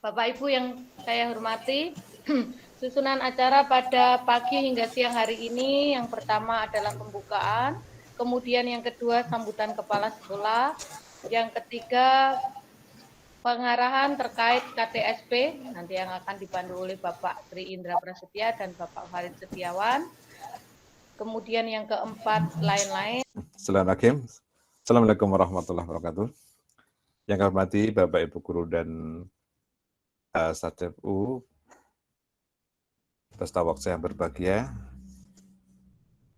Bapak Ibu yang saya hormati, susunan acara pada pagi hingga siang hari ini yang pertama adalah pembukaan, kemudian yang kedua sambutan kepala sekolah, yang ketiga pengarahan terkait KTSP nanti yang akan dipandu oleh Bapak Tri Indra Prasetya dan Bapak Farid Setiawan. Kemudian yang keempat lain-lain. Assalamualaikum warahmatullahi wabarakatuh. Yang kami hormati Bapak Ibu Guru dan Satdepu, peserta workshop yang berbahagia.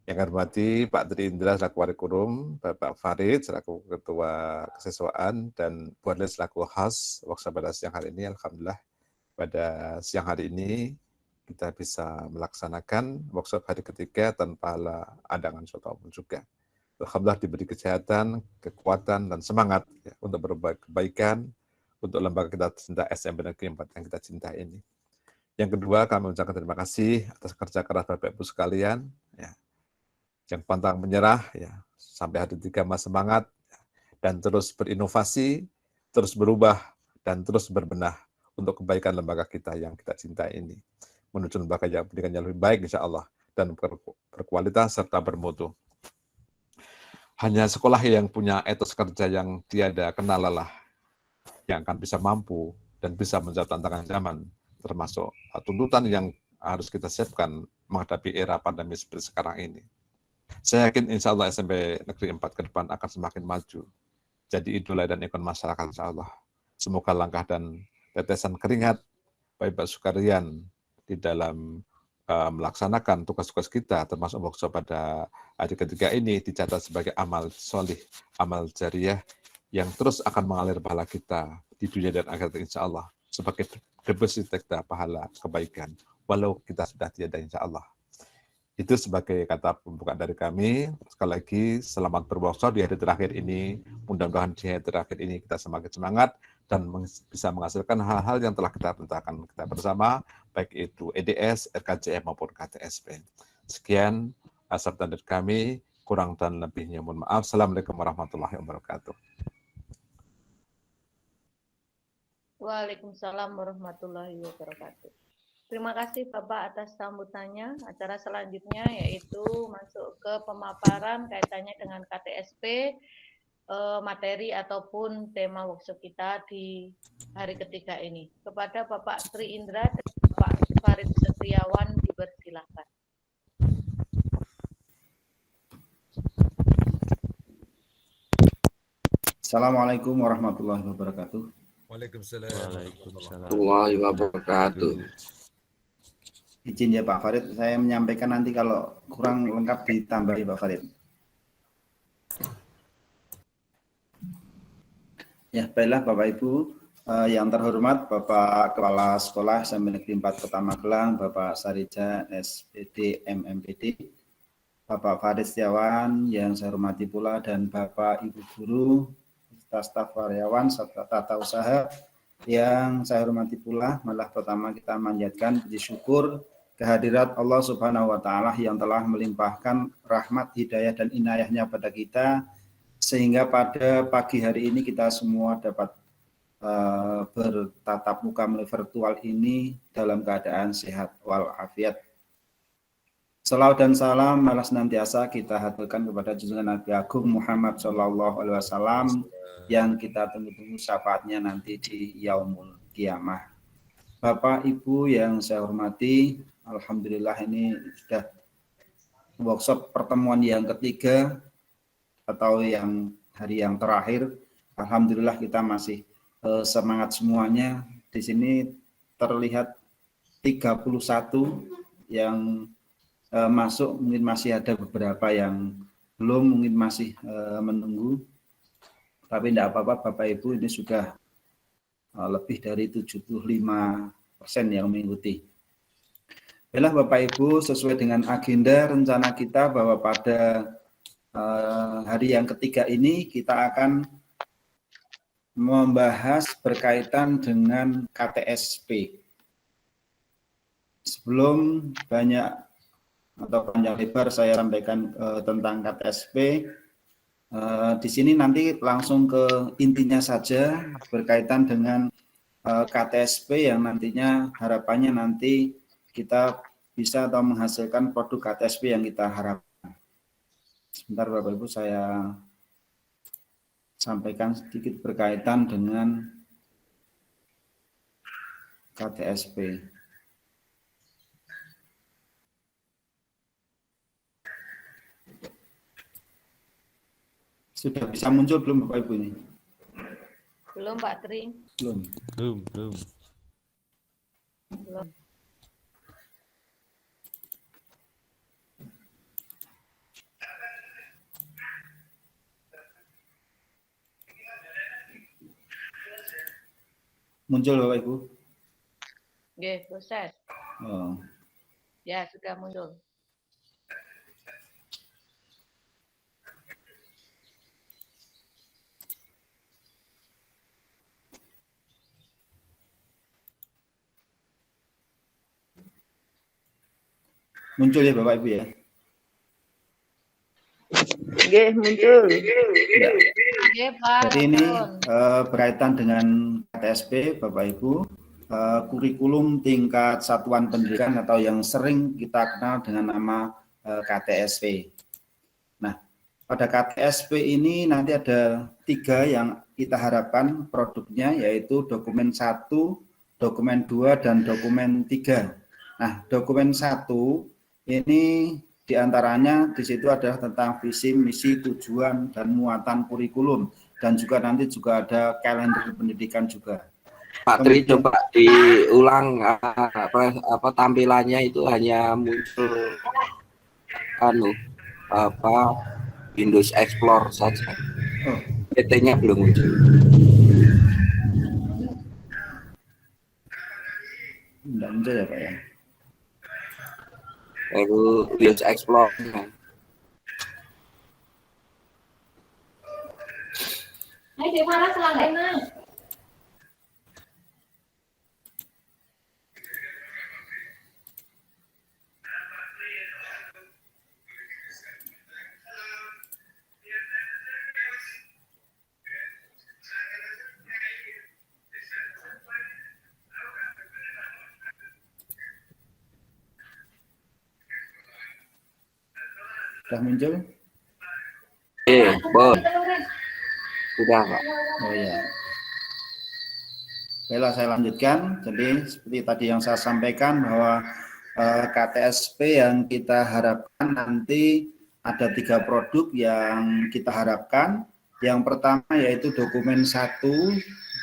Yang kami hormati Pak Tri Indra selaku Warikulum, Bapak Farid selaku Ketua Kesiswaan, dan Bu Adli selaku host workshop pada siang hari ini. Alhamdulillah pada siang hari ini kita bisa melaksanakan workshop hari ketiga tanpa halangan apapun juga. Alhamdulillah diberi kesehatan, kekuatan, dan semangat ya, untuk berbuat kebaikan untuk lembaga kita cinta SMP Negeri 4 yang kita cintai ini. Yang kedua, kami mengucapkan terima kasih atas kerja keras Bapak Ibu sekalian, ya, yang pantang menyerah, ya, sampai hari ketiga masih semangat, ya, dan terus berinovasi, terus berubah, dan terus berbenah untuk kebaikan lembaga kita yang kita cintai ini, menuju lembaga yang pendidikan yang lebih baik insya Allah, dan berkualitas serta bermutu. Hanya sekolah yang punya etos kerja yang tiada kenal lelah, yang akan bisa mampu dan bisa menjawab tantangan zaman, termasuk tuntutan yang harus kita siapkan menghadapi era pandemi seperti sekarang ini. Saya yakin insya Allah SMP Negeri 4 ke depan akan semakin maju, jadi idola dan ikon masyarakat insya Allah. Semoga langkah dan tetesan keringat Bapak Sukarian di dalam melaksanakan tugas-tugas kita, termasuk workshop pada hari ketiga ini, dicatat sebagai amal solih, amal jariah, yang terus akan mengalir pahala kita di dunia dan akhirat insya Allah, sebagai deposit pahala kebaikan, walau kita sudah tiada insya Allah. Itu sebagai kata pembukaan dari kami. Sekali lagi, selamat berworkshop di hari terakhir ini. Mudah-mudahan di hari terakhir ini kita semakin semangat dan bisa menghasilkan hal-hal yang telah kita perintahkan kita bersama, baik itu EDS, RKJM maupun KTSP. Sekian sabda dari kami, kurang dan lebihnya mohon maaf. Assalamualaikum warahmatullahi wabarakatuh. Waalaikumsalam warahmatullahi wabarakatuh. Terima kasih Bapak atas sambutannya. Acara selanjutnya yaitu masuk ke pemaparan kaitannya dengan KTSP, materi ataupun tema workshop kita di hari ketiga ini. Kepada Bapak Tri Indra dan Bapak Farid Setiawan dipersilahkan. Assalamualaikum warahmatullahi wabarakatuh. Waalaikumsalam warahmatullahi wabarakatuh. Izin ya Pak Farid, saya menyampaikan nanti kalau kurang lengkap ditambahi Pak Farid. Ya, baiklah Bapak Ibu, yang terhormat Bapak Kepala Sekolah SMP Negeri 4 Kota Magelang, Bapak Sarija SPD MMPD, Bapak Farid Setiawan yang saya hormati pula, dan Bapak Ibu Guru, staf karyawan serta tata usaha yang saya hormati pula. Malah pertama kita manjatkan puji syukur kehadirat Allah Subhanahu wa taala yang telah melimpahkan rahmat, hidayah dan inayahnya pada kita sehingga pada pagi hari ini kita semua dapat bertatap muka melalui virtual ini dalam keadaan sehat walafiat. Salawat dan salam malah senantiasa kita haturkan kepada junjungan Nabi Agung Muhammad SAW yang kita tunggu-tunggu syafaatnya nanti di Yaumul Qiyamah. Bapak Ibu yang saya hormati, alhamdulillah ini sudah workshop pertemuan yang ketiga atau yang hari yang terakhir. Alhamdulillah kita masih semangat semuanya. Di sini terlihat 31 yang masuk, mungkin masih ada beberapa yang belum, mungkin masih menunggu. Tapi tidak apa-apa Bapak Ibu, ini sudah lebih dari 75% yang mengikuti. Baiklah Bapak Ibu, sesuai dengan agenda rencana kita bahwa pada hari yang ketiga ini kita akan membahas berkaitan dengan KTSP. Sebelum banyak atau panjang lebar saya sampaikan tentang KTSP, di sini nanti langsung ke intinya saja berkaitan dengan KTSP yang nantinya harapannya nanti kita bisa atau menghasilkan produk KTSP yang kita harapkan. Sebentar Bapak Ibu, saya sampaikan sedikit berkaitan dengan KTSP. Sudah bisa muncul belum Bapak Ibu ini? Belum Pak Tri. Belum. Belum. Belum. Muncul Bapak Ibu? Oke, proses. Oh. Ya, sudah muncul. Muncul ya Bapak Ibu ya? Oke, muncul. Ya. Oke, Pak. Jadi ini berkaitan dengan KTSP Bapak Ibu, kurikulum tingkat satuan pendidikan atau yang sering kita kenal dengan nama KTSP. Nah, pada KTSP ini nanti ada 3 yang kita harapkan produknya, yaitu dokumen 1, dokumen 2, dan dokumen 3. Nah, dokumen 1 ini diantaranya di situ adalah tentang visi, misi, tujuan, dan muatan kurikulum, dan juga nanti juga ada kalender pendidikan juga. Pak Tri, coba diulang apa tampilannya itu hanya muncul Windows Explorer saja. Oh, PT-nya belum muncul. enggak muncul ya Pak ya? Baru Windows Explorer. Hai, Devara selangkena. Sudah muncul? Boleh. Sudah, Pak. Oh ya. Baiklah, saya lanjutkan. Jadi seperti tadi yang saya sampaikan bahwa KTSP yang kita harapkan nanti ada 3 produk yang kita harapkan. Yang pertama yaitu dokumen 1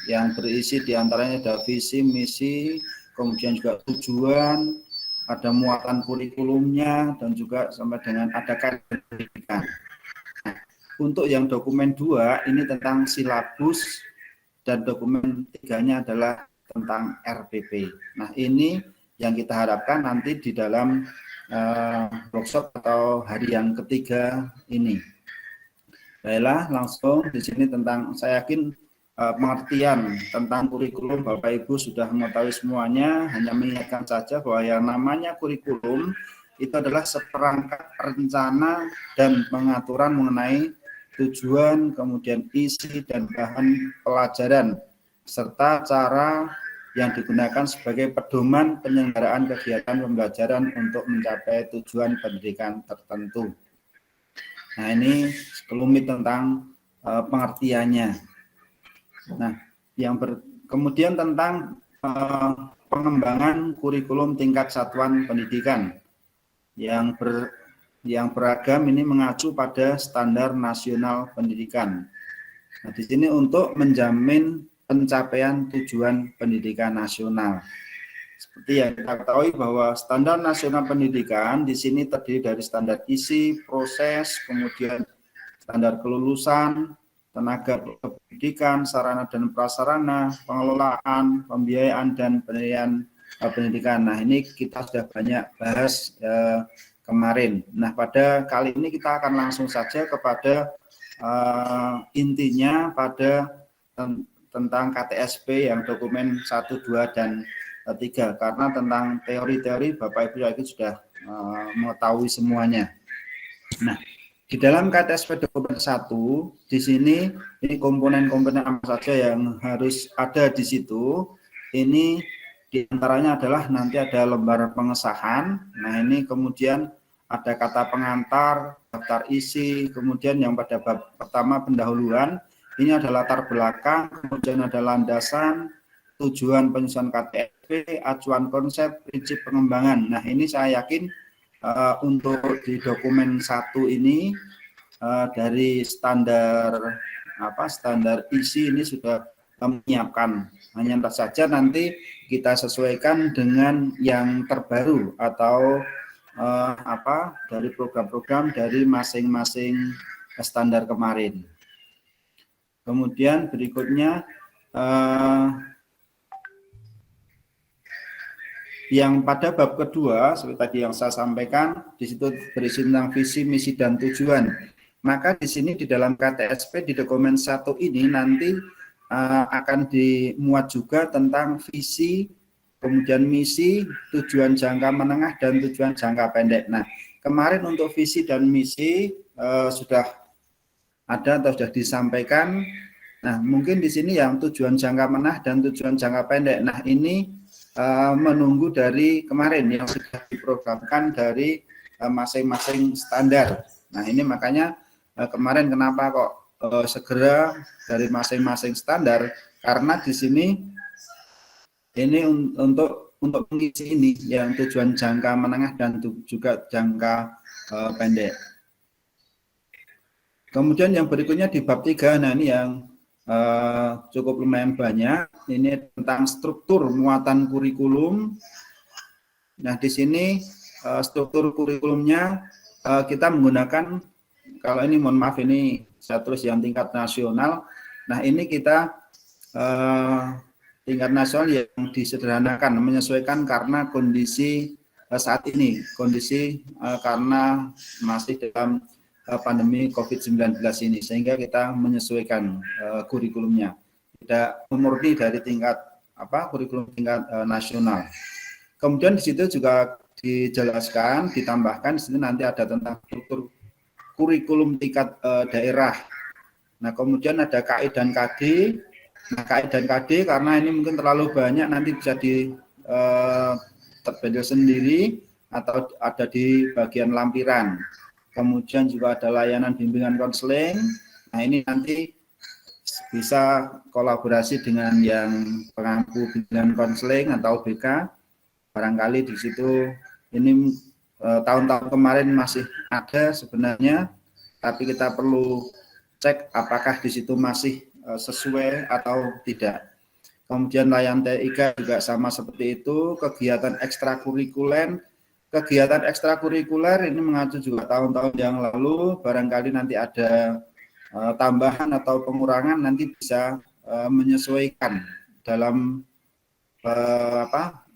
yang berisi diantaranya ada visi, misi, kemudian juga tujuan, ada muatan kurikulumnya, dan juga sampai dengan ada kalender pendidikan. Nah, untuk yang dokumen 2 ini tentang silabus, dan dokumen 3-nya adalah tentang RPP. Nah, ini yang kita harapkan nanti di dalam workshop atau hari yang ketiga ini. Baiklah, langsung di sini tentang, saya yakin pengertian tentang kurikulum Bapak Ibu sudah mengetahui semuanya, hanya mengingatkan saja bahwa yang namanya kurikulum itu adalah seperangkat rencana dan pengaturan mengenai tujuan, kemudian isi dan bahan pelajaran, serta cara yang digunakan sebagai pedoman penyelenggaraan kegiatan pembelajaran untuk mencapai tujuan pendidikan tertentu. Nah, ini sekelumit tentang pengertiannya. Nah, kemudian tentang pengembangan kurikulum tingkat satuan pendidikan yang beragam ini mengacu pada standar nasional pendidikan. Nah, di sini untuk menjamin pencapaian tujuan pendidikan nasional. Seperti yang kita ketahui bahwa standar nasional pendidikan di sini terdiri dari standar isi, proses, kemudian standar kelulusan, tenaga pendidikan, sarana dan prasarana, pengelolaan, pembiayaan, dan penilaian pendidikan. Nah, ini kita sudah banyak bahas kemarin. Nah, pada kali ini kita akan langsung saja kepada intinya pada tentang KTSP yang dokumen 1, 2, dan 3, karena tentang teori-teori Bapak Ibu yakin sudah mengetahui semuanya. Nah, di dalam KTSP dokumen 1 di sini ini komponen-komponen apa saja yang harus ada di situ. ini diantaranya adalah nanti ada lembar pengesahan. Nah ini kemudian ada kata pengantar, daftar isi, kemudian yang pada bab pertama pendahuluan, ini ada latar belakang, kemudian ada landasan, tujuan penyusunan KTSP, acuan konsep, prinsip pengembangan. Nah ini saya yakin untuk di dokumen 1 ini dari standar standar isi ini sudah menyiapkan. Hanya saja nanti kita sesuaikan dengan yang terbaru atau dari program-program dari masing-masing standar kemarin. Kemudian berikutnya yang pada bab kedua seperti tadi yang saya sampaikan, di situ berisi tentang visi, misi, dan tujuan. Maka di sini di dalam KTSP di dokumen 1 ini nanti akan dimuat juga tentang visi, kemudian misi, tujuan jangka menengah, dan tujuan jangka pendek. Nah, kemarin untuk visi dan misi sudah ada atau sudah disampaikan. Nah, mungkin di sini yang tujuan jangka menengah dan tujuan jangka pendek. Nah, ini menunggu dari kemarin yang sudah diprogramkan dari masing-masing standar. Nah, ini makanya kemarin kenapa kok segera dari masing-masing standar, karena di sini ini untuk mengisi ini yang tujuan jangka menengah dan juga jangka pendek. Kemudian yang berikutnya di bab 3, nah ini yang cukup lumayan banyak, ini tentang struktur muatan kurikulum. Nah di sini struktur kurikulumnya kita menggunakan, kalau ini mohon maaf ini saya tulis yang tingkat nasional. Nah ini kita tingkat nasional yang disederhanakan, menyesuaikan karena kondisi saat ini, kondisi karena masih dalam pandemi COVID-19 ini, sehingga kita menyesuaikan kurikulumnya, tidak murni dari tingkat kurikulum tingkat nasional. Kemudian di situ juga dijelaskan, ditambahkan di sini nanti ada tentang struktur kurikulum tingkat daerah. Nah, kemudian ada KI dan KD. Nah, KI dan KD karena ini mungkin terlalu banyak, nanti bisa terbendel sendiri atau ada di bagian lampiran. Kemudian juga ada layanan bimbingan konseling. Nah, ini nanti bisa kolaborasi dengan yang pengampu bimbingan konseling atau BK. Barangkali di situ ini tahun-tahun kemarin masih ada sebenarnya, tapi kita perlu cek apakah di situ masih sesuai atau tidak. Kemudian layanan TIK juga sama seperti itu, kegiatan ekstrakurikuler. Kegiatan ekstrakurikuler ini mengacu juga tahun-tahun yang lalu, barangkali nanti ada tambahan atau pengurangan, nanti bisa menyesuaikan dalam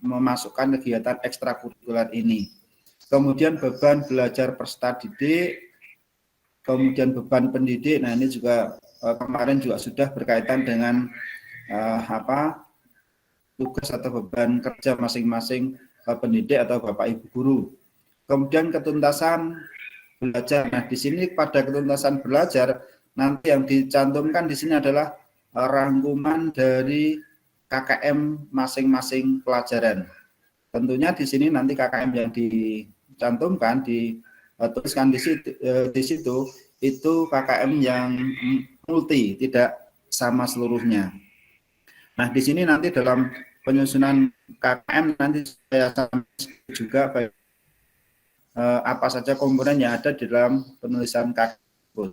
memasukkan kegiatan ekstrakurikuler ini. Kemudian beban belajar peserta didik, kemudian beban pendidik. Nah ini juga kemarin juga sudah berkaitan dengan tugas atau beban kerja masing-masing pendidik atau Bapak Ibu guru. Kemudian ketuntasan belajar. Nah, di sini pada ketuntasan belajar nanti yang dicantumkan di sini adalah rangkuman dari KKM masing-masing pelajaran. Tentunya di sini nanti KKM yang dicantumkan, dituliskan di situ itu KKM yang multi, tidak sama seluruhnya. Nah, di sini nanti dalam penyusunan KKM nanti saya juga apa saja komponen yang ada di dalam penulisan KKM.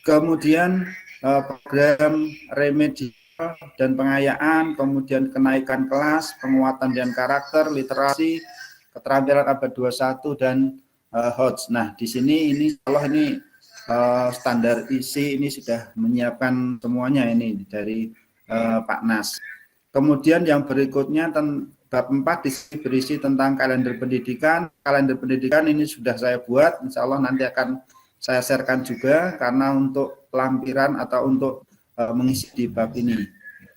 Kemudian program remedial dan pengayaan, kemudian kenaikan kelas, penguatan dan karakter, literasi, keterampilan abad 21 dan HOTS. Nah, di sini ini kalau ini standar isi ini sudah menyiapkan semuanya ini dari Pak Nas. Kemudian yang berikutnya bab 4 berisi tentang kalender pendidikan. Kalender pendidikan ini sudah saya buat, insya Allah nanti akan saya sharekan juga karena untuk lampiran atau untuk mengisi di bab ini.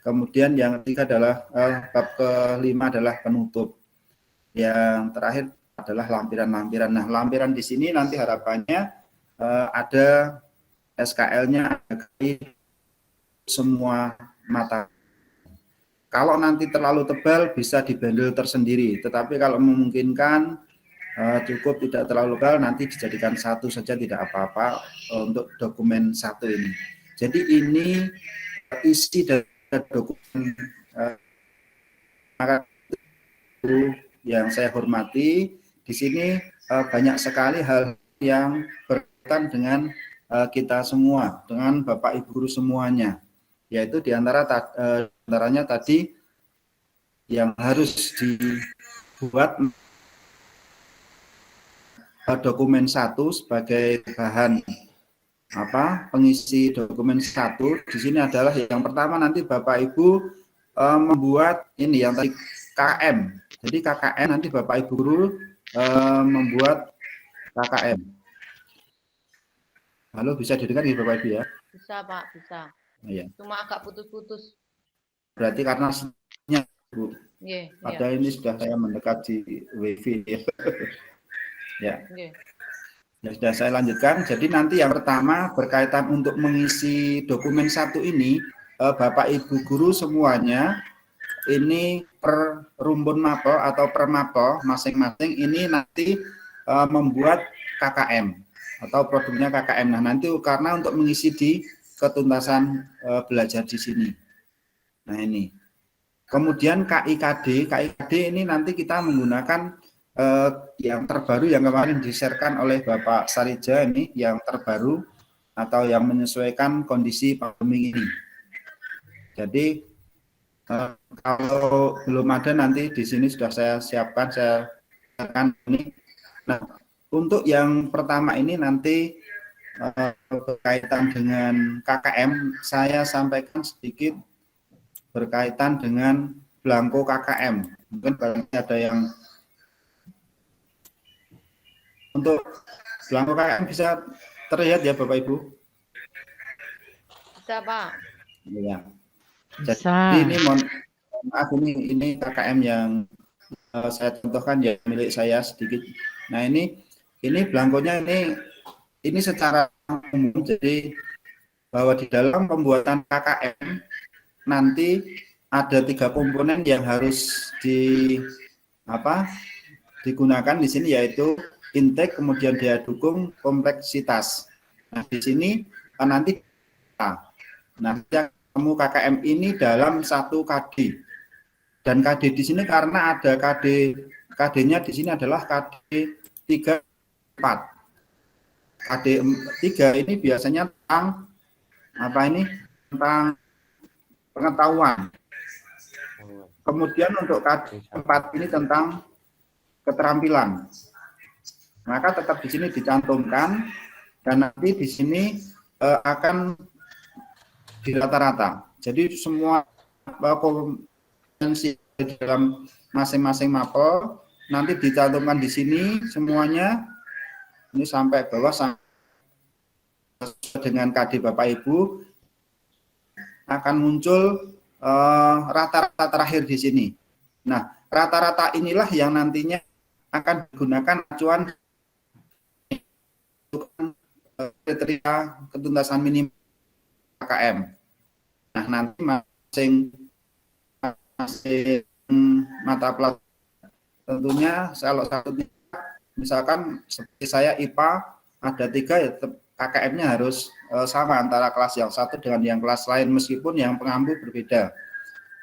Kemudian yang ketiga adalah bab kelima adalah penutup. Yang terakhir adalah lampiran-lampiran. Nah, lampiran di sini nanti harapannya ada SKL-nya semua mata. Kalau nanti terlalu tebal bisa dibandel tersendiri, tetapi kalau memungkinkan cukup tidak terlalu tebal, nanti dijadikan satu saja tidak apa-apa untuk dokumen satu ini. Jadi ini isi dari dokumen yang saya hormati. Di sini banyak sekali hal yang berkaitan dengan kita semua, dengan Bapak Ibu guru semuanya, yaitu diantaranya tadi yang harus dibuat dokumen satu sebagai bahan pengisi dokumen satu. Di sini adalah yang pertama nanti Bapak Ibu membuat ini yang tadi KKM. Jadi KKM nanti Bapak Ibu guru membuat KKM. Halo, bisa didengar ya Bapak Ibu ya? Bisa Pak, bisa. Ya. Cuma agak putus-putus. Berarti karena Bu. Yeah, Padahal ini sudah saya mendekati WiFi. Ya. Yeah. Ya, sudah saya lanjutkan. Jadi nanti yang pertama berkaitan untuk mengisi dokumen satu ini, Bapak Ibu guru semuanya ini per rumpun mapel atau per mapel masing-masing ini nanti membuat KKM atau produknya KKM. Nah, nanti karena untuk mengisi di ketuntasan belajar di sini. Nah, ini. Kemudian KIKD ini nanti kita menggunakan yang terbaru yang kemarin di-share-kan oleh Bapak Sarija ini, yang terbaru atau yang menyesuaikan kondisi pandemi ini. Jadi kalau belum ada nanti di sini sudah saya siapkan, saya akan ini. Nah, untuk yang pertama ini nanti berkaitan dengan KKM, saya sampaikan sedikit berkaitan dengan belangko KKM. Mungkin ada yang untuk belangko KKM bisa terlihat ya Bapak Ibu? Bisa Pak. Ya. Jadi ini mohon maaf ini KKM yang saya contohkan ya, milik saya sedikit. Nah ini belangkonya ini secara umum, jadi bahwa di dalam pembuatan KKM nanti ada 3 komponen yang harus digunakan di sini, yaitu intake, kemudian daya dukung, kompleksitas. Nah di sini nanti kamu KKM ini dalam 1 KD, dan KD di sini karena ada KD-nya di sini adalah KD 3, 4. KD 3 ini biasanya tentang tentang pengetahuan. Kemudian untuk KD 4 ini tentang keterampilan. Maka tetap di sini dicantumkan, dan nanti di sini akan di rata-rata. Jadi semua kompetensi di dalam masing-masing mapel nanti dicantumkan di sini semuanya. Ini sampai bawah dengan KD Bapak Ibu akan muncul rata-rata terakhir di sini. Nah, rata-rata inilah yang nantinya akan digunakan acuan kriteria ketuntasan minimal KKM. Nah, nanti masing mata pelajaran tentunya kalau satu misalkan seperti saya IPA ada 3 ya KKM-nya harus sama antara kelas yang satu dengan yang kelas lain meskipun yang pengampu berbeda.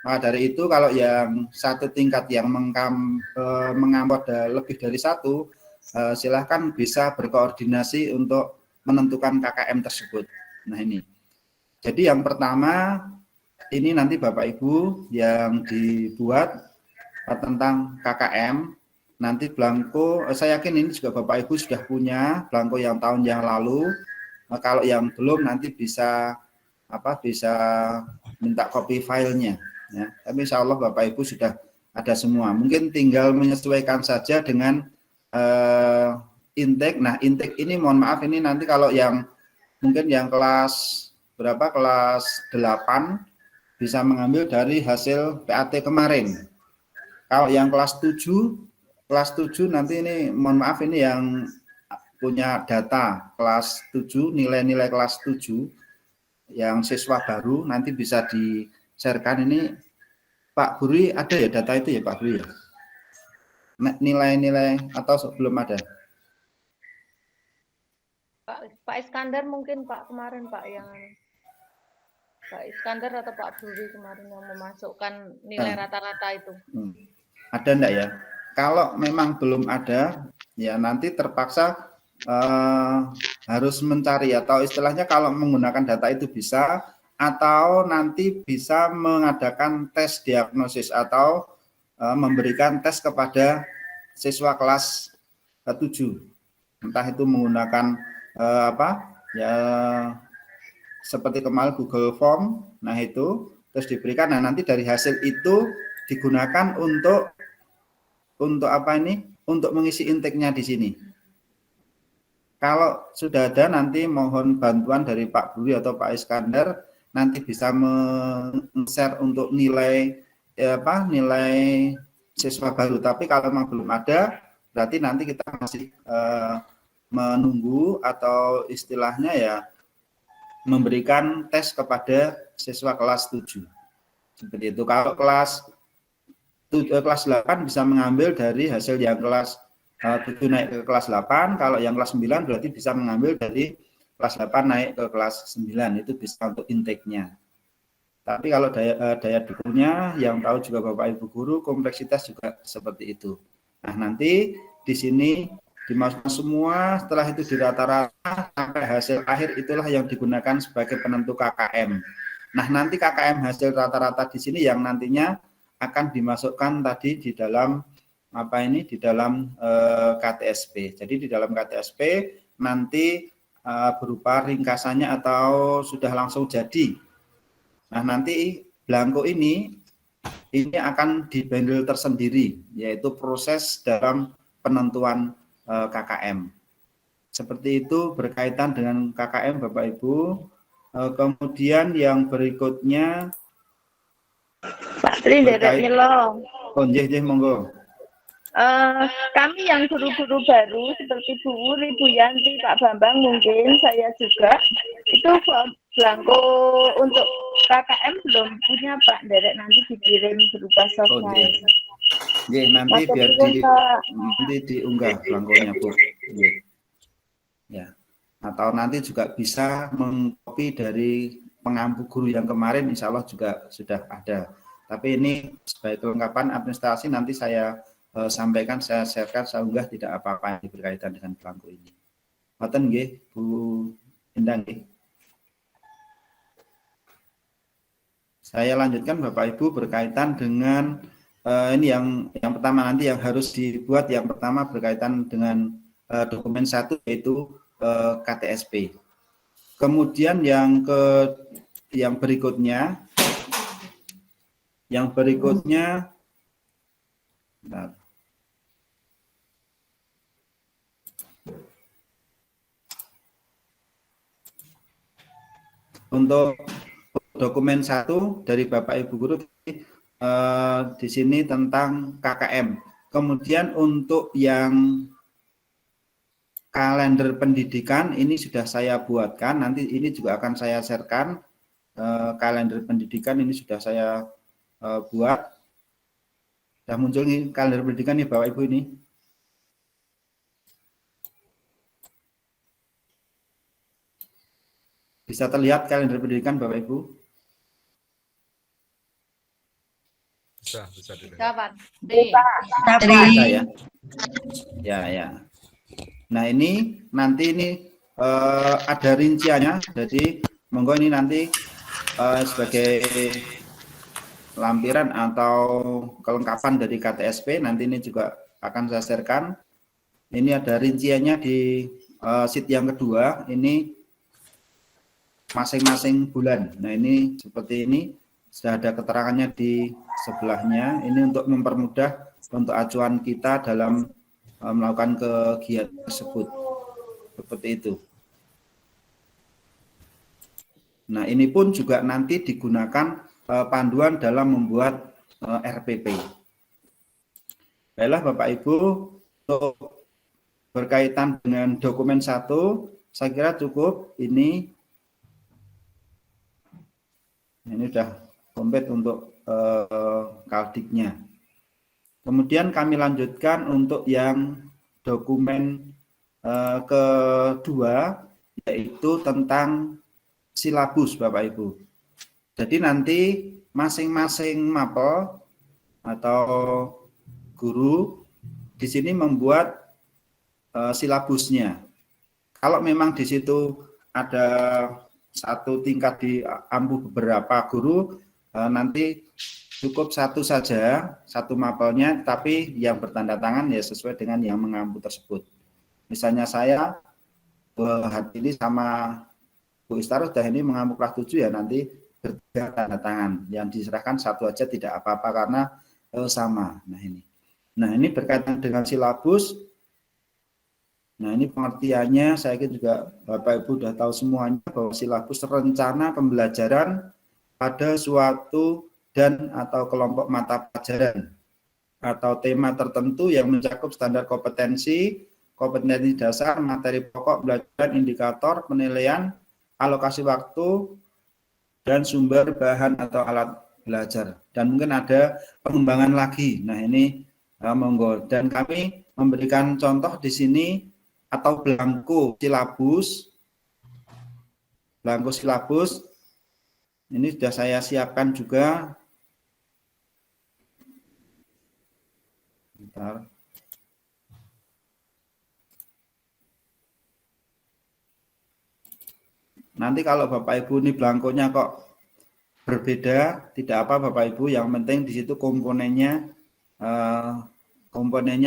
Nah, dari itu kalau yang satu tingkat yang mengampu ada lebih dari 1, silahkan bisa berkoordinasi untuk menentukan KKM tersebut. Nah ini. Jadi yang pertama ini nanti Bapak Ibu yang dibuat tentang KKM. Nanti belangko, saya yakin ini juga Bapak Ibu sudah punya belangko yang tahun yang lalu. Kalau yang belum nanti bisa minta copy filenya. Ya. Tapi insya Allah Bapak Ibu sudah ada semua. Mungkin tinggal menyesuaikan saja dengan intake. Nah intake ini mohon maaf ini nanti kalau yang mungkin yang kelas berapa, kelas 8 bisa mengambil dari hasil PAT kemarin. Kalau yang kelas 7 nanti ini mohon maaf ini yang punya data kelas 7, nilai-nilai kelas 7 yang siswa baru nanti bisa di-sharekan ini Pak Guru ada ya data itu ya Pak Guru ya? Nilai-nilai atau sebelum ada? Pak Iskandar mungkin Pak kemarin Pak yang Pak Iskandar atau Pak Buri kemarin yang memasukkan nilai rata-rata itu. Ada enggak ya? Kalau memang belum ada, ya nanti terpaksa harus mencari atau istilahnya kalau menggunakan data itu bisa, atau nanti bisa mengadakan tes diagnosis atau memberikan tes kepada siswa kelas 7. Entah itu menggunakan seperti kemarin Google Form, nah itu terus diberikan. Nah nanti dari hasil itu digunakan untuk untuk mengisi intake-nya di sini. Kalau sudah ada nanti mohon bantuan dari Pak Buri atau Pak Iskandar, nanti bisa men-share untuk nilai nilai siswa baru. Tapi kalau memang belum ada, berarti nanti kita masih menunggu atau istilahnya ya memberikan tes kepada siswa kelas 7. Seperti itu. Kalau kelas 8 bisa mengambil dari hasil yang kelas 7 naik ke kelas 8, kalau yang kelas 9 berarti bisa mengambil dari kelas 8 naik ke kelas 9, itu bisa untuk intake-nya. Tapi kalau daya dukungnya yang tahu juga Bapak Ibu guru, kompleksitas juga seperti itu. Nah, nanti di sini dimasukkan semua, setelah itu di rata-rata sampai hasil akhir itulah yang digunakan sebagai penentu KKM. Nah, nanti KKM hasil rata-rata di sini yang nantinya akan dimasukkan tadi di dalam di dalam KTSP. Jadi di dalam KTSP nanti berupa ringkasannya atau sudah langsung jadi. Nah, nanti belangko ini akan dibandel tersendiri, yaitu proses dalam penentuan KKM. Seperti itu berkaitan dengan KKM Bapak Ibu. Kemudian yang berikutnya Pak Tri derek nyelong. Oh, nggih monggo. Kami yang guru-guru baru seperti Bu Wuri, Bu Yanti, Pak Bambang mungkin saya juga itu belangko untuk KKM belum punya Pak, derek nanti dikirim berupa software. Nggih, nanti biar nanti diunggah belangkonya Bu. Nggih. Ya. Atau nanti juga bisa mengcopy dari pengampu guru yang kemarin, insya Allah juga sudah ada. Tapi ini sebagai kelengkapan administrasi nanti saya sampaikan, saya sharekan, saya unggah, tidak apa-apa yang berkaitan dengan belangko ini. Ngoten nggih, Bu Endang nggih. Saya lanjutkan Bapak Ibu berkaitan dengan ini yang pertama nanti yang harus dibuat, yang pertama berkaitan dengan dokumen 1 yaitu KTSP. Kemudian yang berikutnya untuk dokumen 1 dari Bapak Ibu guru di sini tentang KKM. Kemudian untuk yang kalender pendidikan ini sudah saya buatkan, nanti ini juga akan saya sharekan. Kalender pendidikan ini sudah saya buat. Sudah muncul nih kalender pendidikan nih Bapak Ibu ini. Bisa terlihat kalender pendidikan Bapak Ibu? Bisa dilihat. Kapan? Bisa ya. Ya. Nah ini nanti ada rinciannya, jadi monggo ini nanti sebagai lampiran atau kelengkapan dari KTSP, nanti ini juga akan saya sharekan. Ini ada rinciannya di sheet yang kedua, ini masing-masing bulan. Nah ini seperti ini, sudah ada keterangannya di sebelahnya, ini untuk mempermudah untuk acuan kita dalam melakukan kegiatan tersebut, seperti itu. Nah ini pun juga nanti digunakan panduan dalam membuat RPP. Baiklah Bapak Ibu, untuk berkaitan dengan dokumen 1, saya kira cukup. Ini sudah komplit untuk kaldiknya. Kemudian kami lanjutkan untuk yang dokumen kedua, yaitu tentang silabus Bapak Ibu. Jadi nanti masing-masing mapel atau guru di sini membuat silabusnya. Kalau memang di situ ada satu tingkat diampu beberapa guru, nanti cukup satu saja, satu mapelnya, tapi yang bertanda tangan ya sesuai dengan yang mengampu tersebut. Misalnya saya hari ini sama Bu Istar sudah ini mengampu kelas 7 ya, nanti bertiga tanda tangan. Yang diserahkan satu aja tidak apa-apa karena sama. Nah ini berkaitan dengan silabus. Nah ini pengertiannya, saya kira juga Bapak Ibu sudah tahu semuanya bahwa silabus rencana pembelajaran pada suatu dan atau kelompok mata pelajaran atau tema tertentu yang mencakup standar kompetensi dasar, materi pokok pelajaran, indikator, penilaian, alokasi waktu, dan sumber bahan atau alat belajar. Dan mungkin ada pengembangan lagi. Nah ini monggo. Dan kami memberikan contoh di sini atau belangko silabus. Belangko silabus ini sudah saya siapkan juga. Bentar. Nanti kalau Bapak Ibu ini belangkonya kok berbeda, tidak apa Bapak Ibu, yang penting di situ komponennya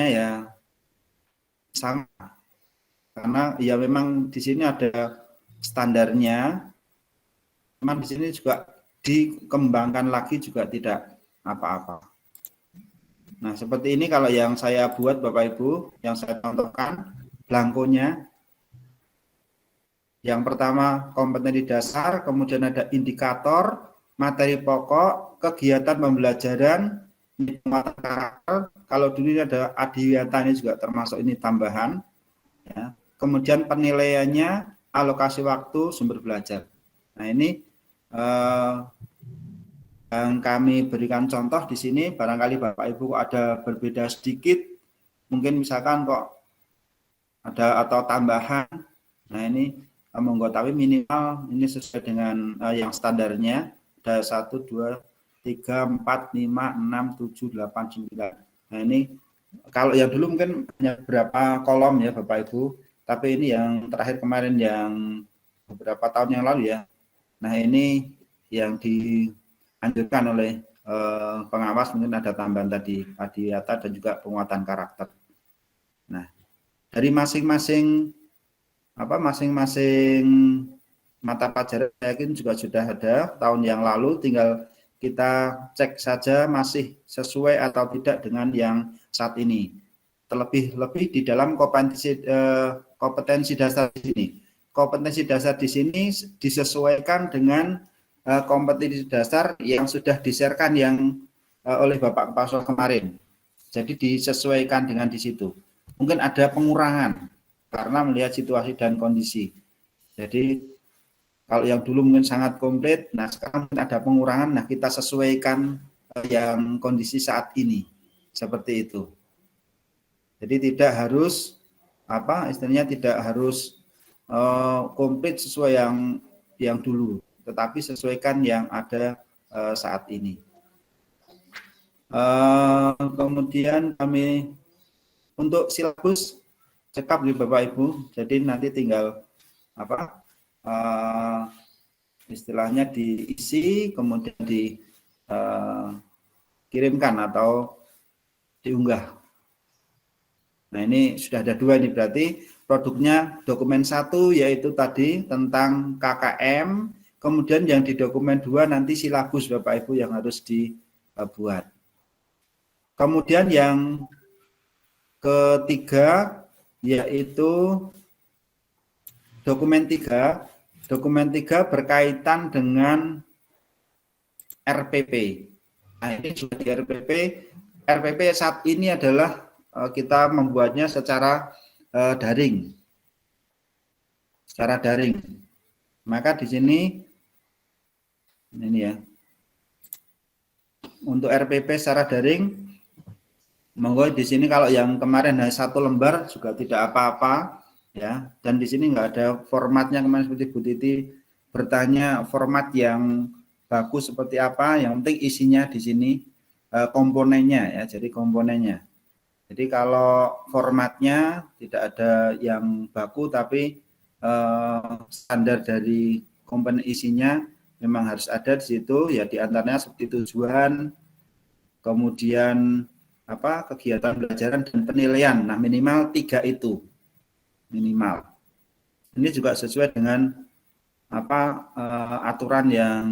ya sama. Karena ya memang di sini ada standarnya, memang di sini juga dikembangkan lagi juga tidak apa-apa. Nah, seperti ini kalau yang saya buat Bapak Ibu, yang saya contohkan belangkonya. Yang pertama kompetensi dasar, kemudian ada indikator, materi pokok, kegiatan pembelajaran, penguatan karakter. Kalau dulu ini ada adiwiyata, ini juga termasuk ini tambahan. Ya. Kemudian penilaiannya, alokasi waktu, sumber belajar. Nah ini yang kami berikan contoh di sini, barangkali Bapak Ibu ada berbeda sedikit, mungkin misalkan kok ada atau tambahan. Nah ini monggo, tapi minimal ini sesuai dengan yang standarnya. Ada 1, 2, 3, 4, 5, 6, 7, 8, 9. Nah ini kalau yang dulu mungkin hanya beberapa kolom ya Bapak Ibu, tapi ini yang terakhir kemarin yang beberapa tahun yang lalu ya. Nah ini yang dianjurkan oleh pengawas, mungkin ada tambahan tadi adiwiyata dan juga penguatan karakter. Nah dari masing-masing mata pelajaran saya yakin juga sudah ada tahun yang lalu, tinggal kita cek saja masih sesuai atau tidak dengan yang saat ini. Terlebih di dalam kompetensi dasar di sini. Kompetensi dasar di sini disesuaikan dengan kompetensi dasar yang sudah di-share-kan yang oleh Bapak Pasol kemarin. Jadi disesuaikan dengan di situ. Mungkin ada pengurangan karena melihat situasi dan kondisi. Jadi kalau yang dulu mungkin sangat komplit, nah sekarang ada pengurangan, nah kita sesuaikan yang kondisi saat ini. Seperti itu. Jadi tidak harus istilahnya tidak harus komplit sesuai yang dulu, tetapi sesuaikan yang ada saat ini. Kemudian kami untuk silabus cekap di Bapak Ibu, jadi nanti tinggal istilahnya diisi, kemudian dikirimkan atau diunggah. Nah ini sudah ada 2 ini, berarti produknya dokumen 1 yaitu tadi tentang KKM, kemudian yang di dokumen 2 nanti silabus Bapak Ibu yang harus dibuat. Kemudian yang ketiga yaitu dokumen 3. Dokumen 3 berkaitan dengan RPP. Nah, ini sudah di RPP. RPP saat ini adalah kita membuatnya secara daring. Secara daring. Maka di sini ini ya. untuk RPP secara daring, monggo di sini kalau yang kemarin hanya 1 lembar juga tidak apa-apa ya. Dan di sini nggak ada formatnya kemarin seperti Bu Titi bertanya format yang bagus seperti apa. Yang penting isinya di sini komponennya ya. Jadi komponennya. Jadi kalau formatnya tidak ada yang baku tapi standar dari komponen isinya memang harus ada di situ ya, diantaranya seperti tujuan, kemudian kegiatan pembelajaran dan penilaian. Nah minimal 3 itu minimal. Ini juga sesuai dengan aturan yang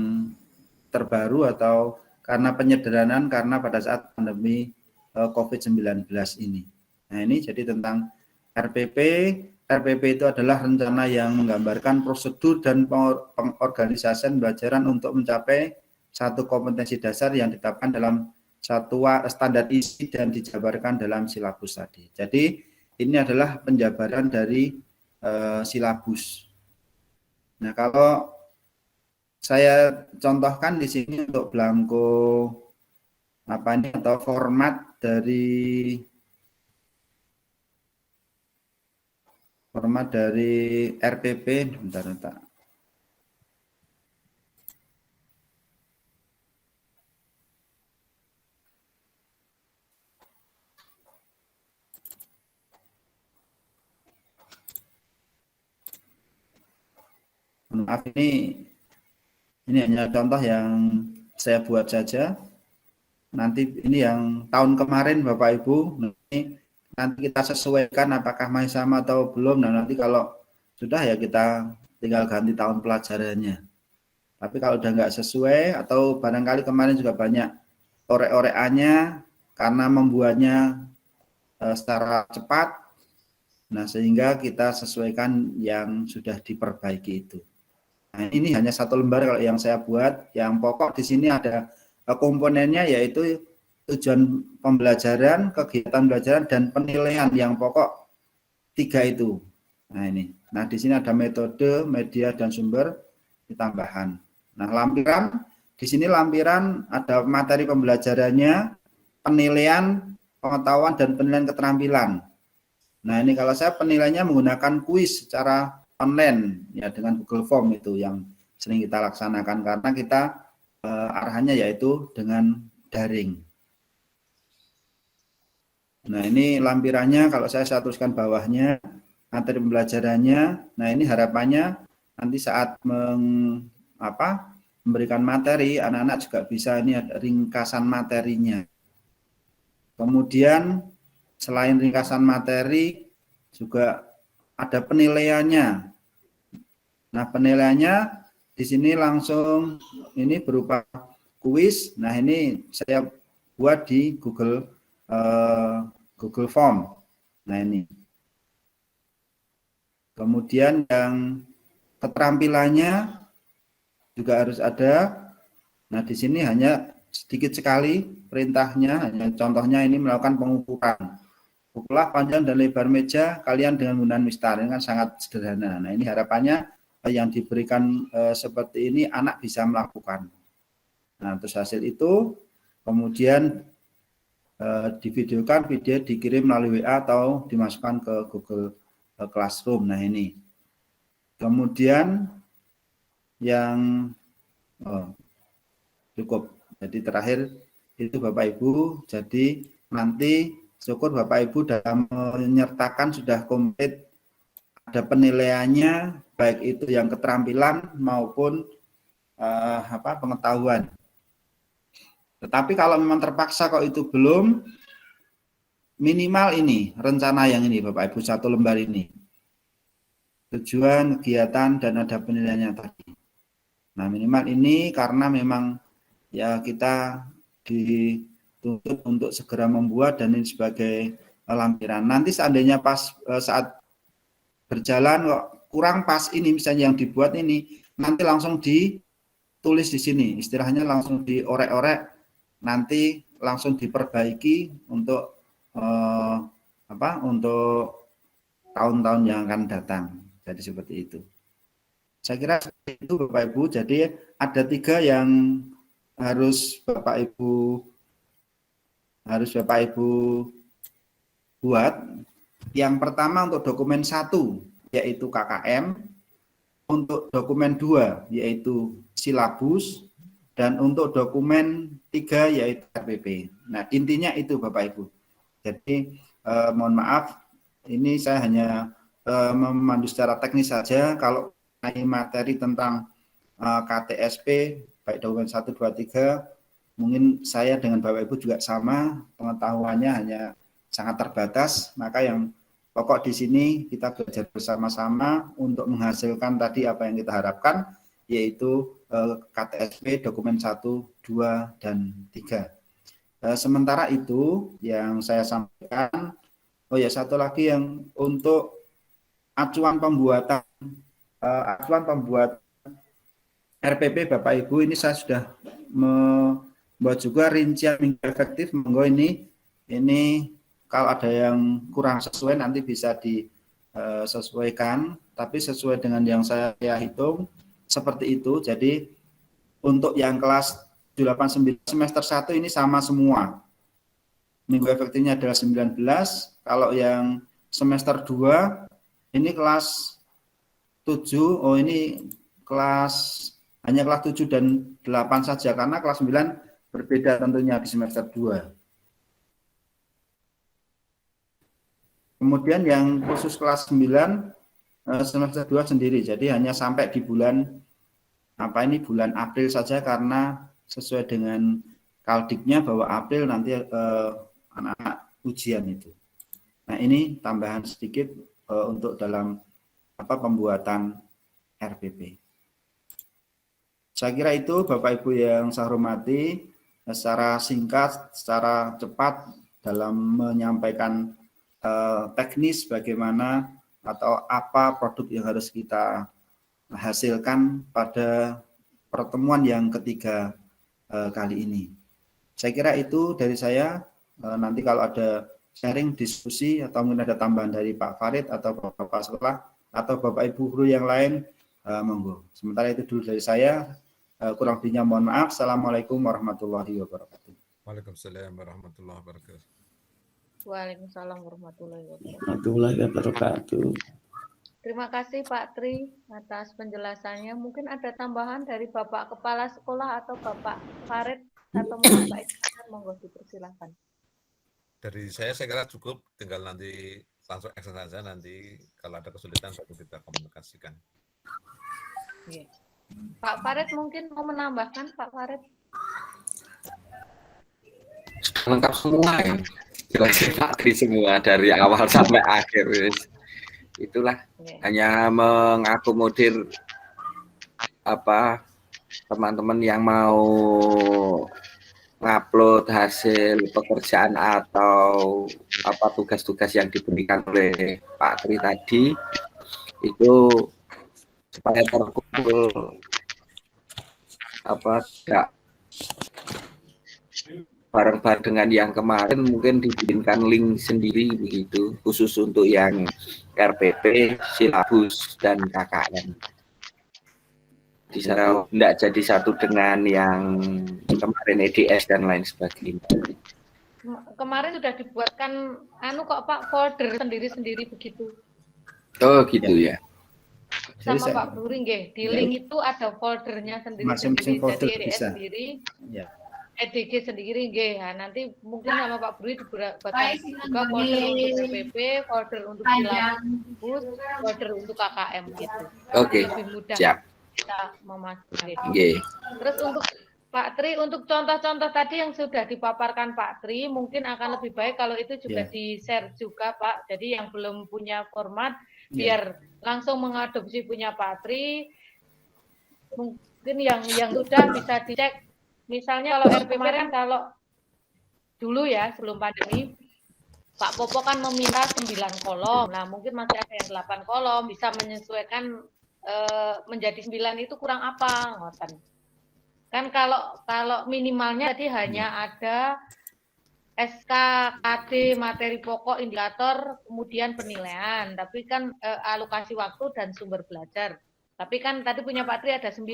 terbaru atau karena penyederhanaan karena pada saat pandemi COVID-19 ini. Nah ini jadi tentang RPP. RPP itu adalah rencana yang menggambarkan prosedur dan pengorganisasian pembelajaran untuk mencapai satu kompetensi dasar yang ditetapkan dalam satu standar isi dan dijabarkan dalam silabus tadi. Jadi ini adalah penjabaran dari silabus. Nah kalau saya contohkan di sini untuk belangko atau format dari RPP, bentar. Maaf, ini hanya contoh yang saya buat saja. Nanti ini yang tahun kemarin Bapak Ibu, nanti kita sesuaikan apakah masih sama atau belum. Nah nanti kalau sudah ya kita tinggal ganti tahun pelajarannya. Tapi kalau udah nggak sesuai atau barangkali kemarin juga banyak orek-orekannya karena membuatnya secara cepat, nah sehingga kita sesuaikan yang sudah diperbaiki itu. Nah ini hanya 1 lembar kalau yang saya buat. Yang pokok di sini ada komponennya yaitu tujuan pembelajaran, kegiatan pembelajaran dan penilaian. Yang pokok 3 itu. Nah ini. Nah di sini ada metode, media dan sumber tambahan. Nah lampiran di sini lampiran ada materi pembelajarannya, penilaian, pengetahuan dan penilaian keterampilan. Nah ini kalau saya penilaiannya menggunakan kuis secara online ya dengan Google Form itu yang sering kita laksanakan karena kita arahannya yaitu dengan daring. Nah ini lampirannya kalau saya tuliskan bawahnya materi pembelajarannya. Nah ini harapannya nanti saat memberikan materi anak-anak juga bisa ini ada ringkasan materinya. Kemudian selain ringkasan materi juga ada penilaiannya. Nah, penilaiannya di sini langsung ini berupa kuis. Nah, ini saya buat di Google Form. Nah, ini. Kemudian yang keterampilannya juga harus ada. Nah, di sini hanya sedikit sekali perintahnya, hanya contohnya ini melakukan pengukuran. Ukurlah panjang dan lebar meja kalian dengan menggunakan mistar. Ini kan sangat sederhana. Nah ini harapannya yang diberikan seperti ini anak bisa melakukan. Nah terus hasil itu kemudian divideokan, video dikirim melalui WA atau dimasukkan ke Google Classroom. Nah ini. Kemudian yang cukup. Jadi terakhir itu Bapak Ibu. Jadi nanti syukur Bapak Ibu dalam menyertakan sudah komplit ada penilaiannya baik itu yang keterampilan maupun pengetahuan. Tetapi kalau memang terpaksa kok itu belum, minimal ini rencana yang ini Bapak Ibu 1 lembar ini. Tujuan, kegiatan dan ada penilaiannya tadi. Nah minimal ini karena memang ya kita dituntut untuk segera membuat dan ini sebagai lampiran. Nanti seandainya pas saat berjalan kok kurang pas ini misalnya yang dibuat ini, nanti langsung ditulis di sini, istilahnya langsung diorek-orek, nanti langsung diperbaiki untuk untuk tahun-tahun yang akan datang. Jadi seperti itu. Saya kira itu Bapak Ibu. Jadi ada 3 yang harus Bapak Ibu buat. Yang pertama untuk dokumen 1 yaitu KKM, untuk dokumen 2 yaitu silabus, dan untuk dokumen 3 yaitu RPP. Nah, intinya itu Bapak Ibu. Jadi mohon maaf, ini saya hanya memandu secara teknis saja. Kalau materi tentang KTSP, baik dokumen 1, 2, 3, mungkin saya dengan Bapak Ibu juga sama, pengetahuannya hanya sangat terbatas, maka yang pokok di sini kita belajar bersama-sama untuk menghasilkan tadi apa yang kita harapkan, yaitu KTSP dokumen 1, 2, dan 3. Sementara itu yang saya sampaikan, satu lagi yang untuk acuan pembuatan RPP Bapak Ibu, ini saya sudah membuat juga rincian minggu efektif. Monggo ini kalau ada yang kurang sesuai nanti bisa disesuaikan, tapi sesuai dengan yang saya hitung seperti itu. Jadi untuk yang kelas 7, 8, 9 semester 1 ini sama semua. Minggu efektifnya adalah 19. Kalau yang semester 2 ini kelas 7, ini hanya kelas 7 dan 8 saja, karena kelas 9 berbeda tentunya di semester 2. Kemudian yang khusus kelas 9 semester 2 sendiri, jadi hanya sampai di bulan April saja, karena sesuai dengan kaldiknya bahwa April nanti anak-anak ujian itu. Nah, ini tambahan sedikit untuk dalam pembuatan RPP. Saya kira itu Bapak Ibu yang saya hormati, secara singkat, secara cepat dalam menyampaikan teknis bagaimana atau apa produk yang harus kita hasilkan pada pertemuan yang ketiga kali ini. Saya kira itu dari saya. Nanti kalau ada sharing, diskusi, atau mungkin ada tambahan dari Pak Farid atau Bapak Sekolah atau Bapak Ibu guru yang lain, monggo. Sementara itu dulu dari saya. Kurang lebihnya mohon maaf. Assalamualaikum warahmatullahi wabarakatuh. Waalaikumsalam warahmatullahi wabarakatuh. Waalaikumsalam warahmatullahi wabarakatuh. Terima kasih Pak Tri atas penjelasannya. Mungkin ada tambahan dari Bapak Kepala Sekolah atau Bapak Farid atau mungkin Pak Iksan, monggo dipersilakan. Dari saya kira cukup, tinggal nanti langsung action saja, nanti kalau ada kesulitan baru kita komunikasikan. Yeah. Pak Farid mungkin mau menambahkan, Pak Farid? Lengkap semua ya. Jelasin Pak Tri semua dari awal sampai akhir. Itulah hanya mengakomodir teman-teman yang mau ngupload hasil pekerjaan atau tugas-tugas yang diberikan oleh Pak Tri tadi, itu supaya terkumpul tidak bareng-bareng dengan yang kemarin, mungkin dibikinkan link sendiri begitu, khusus untuk yang RPP, silabus, dan KKM. Di sana tidak jadi satu dengan yang kemarin EDS dan lain sebagainya. Kemarin sudah dibuatkan Pak, folder sendiri-sendiri begitu. Oh gitu ya. Sama Pak Buri nggih, di link itu ada foldernya sendiri-sendiri. Jadi EDS sendiri. Ya. EDG sendiri nggih. Nanti mungkin sama Pak Buri dibuatkan juga folder untuk RPP, folder untuk silabus, folder untuk KKM gitu. Oke. Lebih mudah. Siap. Kita memasuki. Okay. Terus untuk Pak Tri, untuk contoh-contoh tadi yang sudah dipaparkan Pak Tri, mungkin akan lebih baik kalau itu juga di-share juga Pak. Jadi yang belum punya format, biar langsung mengadopsi punya Pak Tri. Mungkin yang sudah bisa dicek. Misalnya kalau RPP kan kalau dulu ya sebelum pandemi, Pak Popo kan meminta 9 kolom. Nah mungkin masih ada yang 8 kolom, bisa menyesuaikan menjadi 9 itu kurang apa, ngoten. Kan kalau minimalnya tadi hanya ada SK, KD, materi pokok, indikator, kemudian penilaian. Tapi kan alokasi waktu dan sumber belajar. Tapi kan tadi punya Pak Tri ada 9.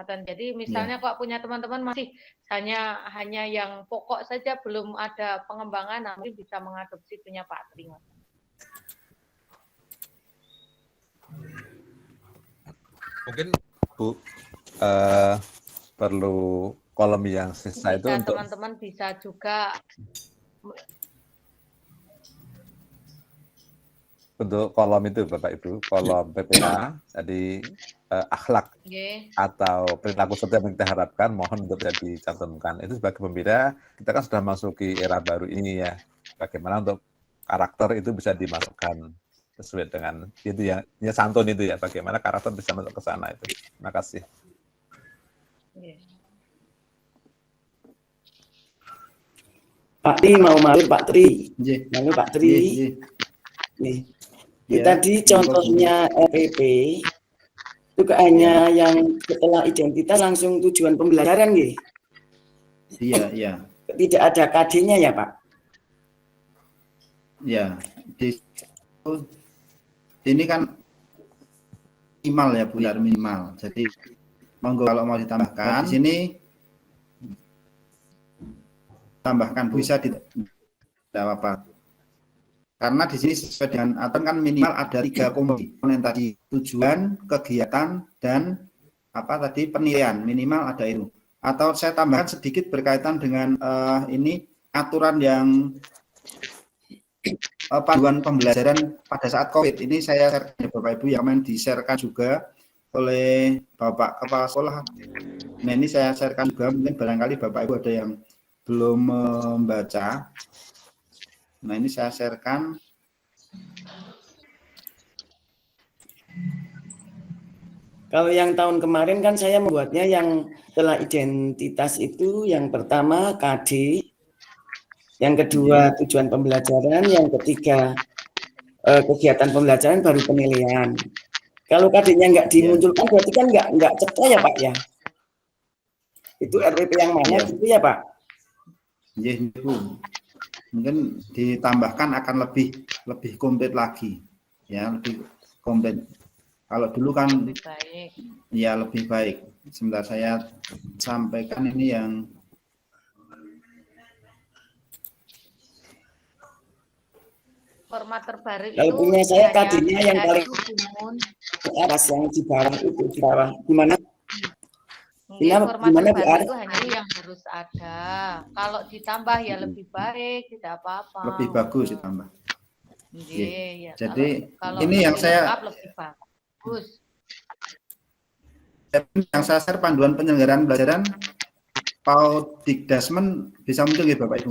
Jadi misalnya kok punya teman-teman masih hanya yang pokok saja, belum ada pengembangan, nanti bisa mengadopsi punya Pak Tri. Mungkin Bu perlu kolom yang sisa itu untuk teman-teman bisa juga untuk kolom itu Bapak Ibu, kolom PPA, jadi akhlak atau perilaku seperti yang kita harapkan, mohon untuk tidak dicantumkan. Itu sebagai pembina, kita kan sudah masuki era baru ini ya. Bagaimana untuk karakter itu bisa dimasukkan sesuai dengan itu ya santun itu ya, bagaimana karakter bisa masuk ke sana itu. Terima kasih. Pak Tri mau malu Pak Tri, malu Pak Tri. Nih, tadi contohnya RPP itu hanya yang setelah identitas langsung tujuan pembelajaran, nggih? Iya. Tidak ada KD-nya ya Pak? Ya, ini kan minimal ya Bu, minimal. Jadi monggo kalau mau ditambahkan di sini tambahkan bisa tidak apa-apa. Karena di sini sesuai dengan aturan kan minimal ada 3 komponen tadi, tujuan, kegiatan, dan penilaian, minimal ada itu. Atau saya tambahkan sedikit berkaitan dengan ini aturan yang panduan pembelajaran pada saat COVID. Ini saya share ke Bapak Ibu yang di-sharekan juga oleh Bapak Kepala Sekolah. Nah ini saya sharekan juga, mungkin barangkali Bapak Ibu ada yang belum membaca. Nah ini saya sharekan. Kalau yang tahun kemarin kan saya membuatnya yang setelah identitas itu yang pertama KD, yang kedua tujuan pembelajaran, yang ketiga kegiatan pembelajaran, baru penilaian. Kalau KD-nya nggak dimunculkan berarti kan nggak cetha ya Pak ya? Itu RPP yang mana gitu ya Pak? Iya Bu. Mungkin ditambahkan akan lebih komplit lagi ya, lebih komplit. Kalau dulu kan lebih baik. Ya lebih baik. Sebentar saya sampaikan ini yang format terbaru. Kalau punya saya KD-nya yang paling atas, yang di bawah itu, di bawah gimana? Format terbaru itu hanya yang harus ada. Kalau ditambah ya lebih baik, tidak apa-apa. Lebih bagus ditambah. Ya. Jadi kalau ini yang saya lebih bagus. Yang saya share panduan penyelenggaraan pembelajaran Paudikdasmen bisa muncul ya Bapak Ibu?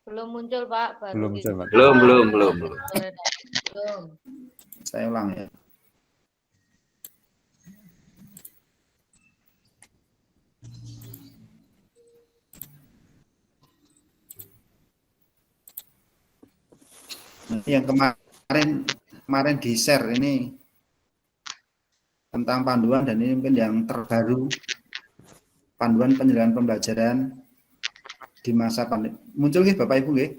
Belum muncul Pak. Belum. Saya ulang ya. Yang kemarin di share ini tentang panduan, dan ini mungkin yang terbaru, panduan penyelenggaraan pembelajaran di masa pandemi. Muncul nggih Bapak Ibu nggih?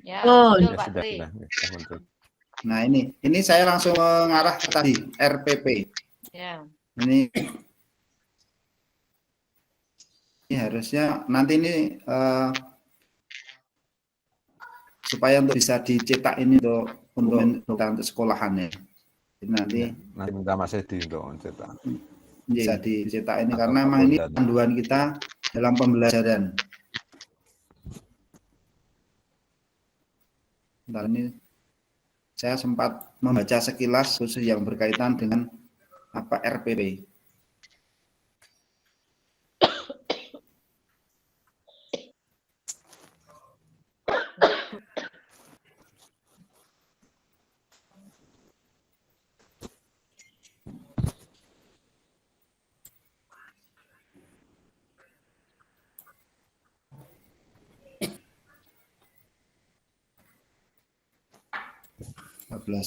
Ya, muncul Pak Tri. Nah ini saya langsung mengarah ke tadi RPP. Ya. Ini harusnya nanti ini supaya untuk bisa dicetak ini untuk sekolahan ya. Jadi nanti minta Mas Edi untuk mencetak. Bisa dicetak ini karena memang ini panduan kita dalam pembelajaran. Bentar, ini saya sempat membaca sekilas khusus yang berkaitan dengan RPP.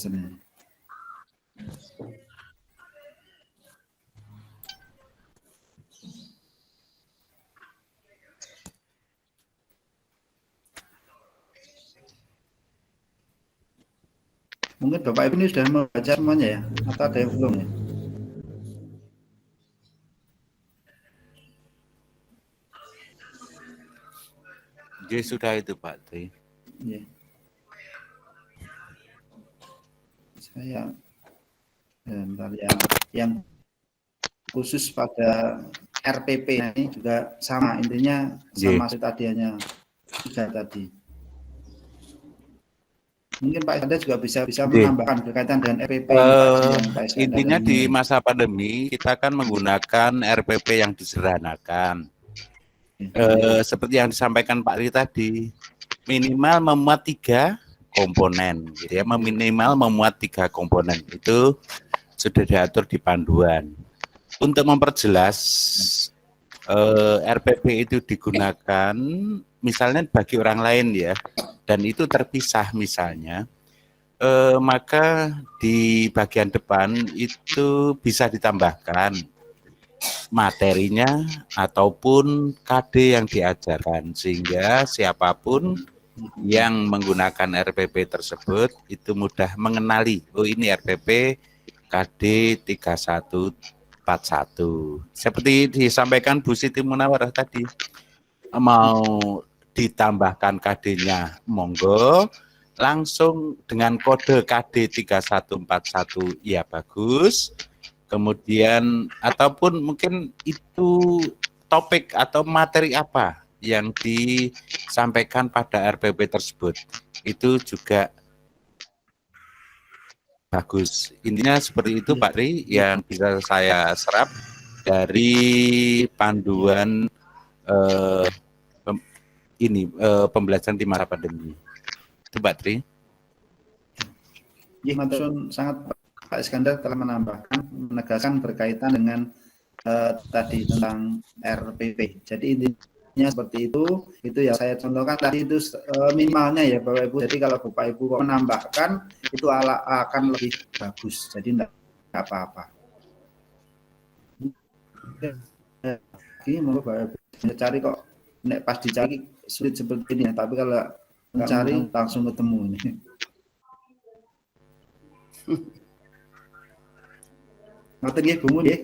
Ini. Mungkin Bapak Ibu ini sudah membaca semuanya ya, atau ada yang belum ya? Jadi sudah itu Pak Tri. Ya. Saya bentar, yang khusus pada RPP ini juga sama, intinya sama tadi, hanya 3 tadi. Mungkin Pak Iskandar juga bisa menambahkan berkaitan dengan RPP yang Pak Iskandar. Intinya di masa pandemi kita kan menggunakan RPP yang disederhanakan. Seperti yang disampaikan Pak Ri tadi, minimal memuat 3 komponen, gitu ya. Minimal memuat 3 komponen itu sudah diatur di panduan. Untuk memperjelas RPP itu digunakan misalnya bagi orang lain ya, dan itu terpisah misalnya, maka di bagian depan itu bisa ditambahkan materinya ataupun KD yang diajarkan, sehingga siapapun yang menggunakan RPP tersebut itu mudah mengenali, oh ini RPP KD 3141. Seperti disampaikan Bu Siti Munawarah tadi, mau ditambahkan KD-nya monggo, langsung dengan kode KD 3141 ya bagus. Kemudian ataupun mungkin itu topik atau materi apa yang disampaikan pada RPP tersebut, itu juga bagus. Intinya seperti itu Pak Ri yang bisa saya serap dari panduan pembelajaran di masa pandemi. Itu Pak Tri. Ya, matur sangat Pak Iskandar telah menegaskan berkaitan dengan tadi tentang RPP. Jadi intinya seperti itu yang saya contohkan tadi itu minimalnya ya Bapak Ibu. Jadi kalau Bapak Ibu menambahkan itu akan lebih bagus. Jadi tidak apa-apa. Ini mau Bapak Ibu cari kok, nek pas dicari sulit seperti ini, tapi kalau mencari langsung ketemu ini. Ngoten nggih Bu Mun nggih.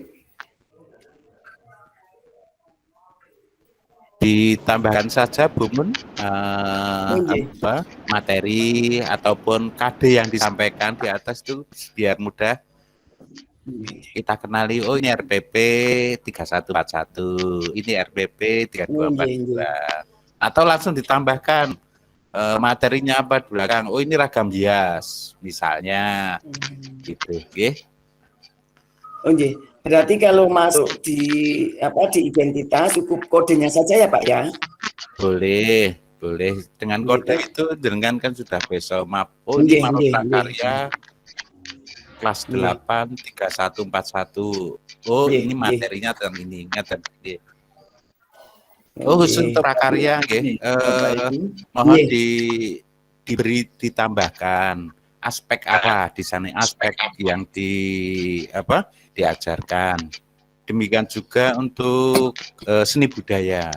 Ditambahkan saja Bu Mun materi ataupun KD yang disampaikan di atas itu biar mudah kita kenali, oh ini RPP 3141, ini RPP 3242. Atau langsung ditambahkan materinya apa di belakang, oh ini ragam hias misalnya, gitu, okay. Oke, berarti kalau masuk di identitas cukup kodenya saja ya Pak ya? Boleh dengan kode itu dengan kan sudah besok map. Oh ini map prakarya kelas 8 3141. Oh ini materinya tentang ini, ngeten. Oh khusus untuk prakarya, mohon ditambahkan aspek apa di sana, aspek yang diajarkan. Demikian juga untuk seni budaya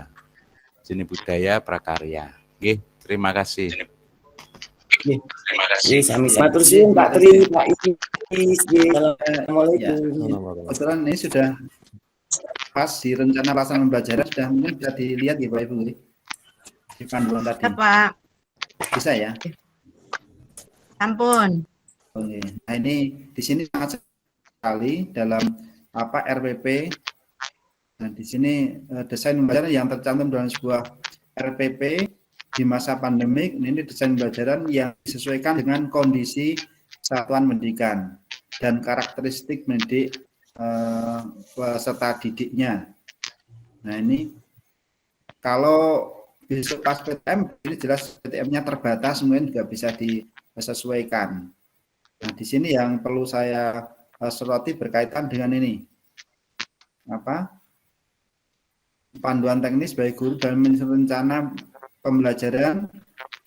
prakarya. Oke, terima kasih. Terima kasih. Sami-sami terus Pak Tri, Pak Iis. Assalamualaikum. Kebetulan ini sudah pas di rencana pelaksanaan pembelajaran, sudah mungkin bisa dilihat ya Bapak Ibu di panduan tadi. Pak. Bisa ya? Ampun. Oke. Nah ini di sini sangat sekali dalam RPP. Nah di sini desain pembelajaran yang tercantum dalam sebuah RPP di masa pandemik, ini desain pembelajaran yang disesuaikan dengan kondisi satuan pendidikan dan karakteristik pendidik peserta didiknya. Nah ini kalau besok pas PTM, ini jelas PTM-nya terbatas, mungkin juga bisa disesuaikan. Nah di sini yang perlu saya soroti berkaitan dengan ini, panduan teknis bagi guru dalam menyusun rencana pembelajaran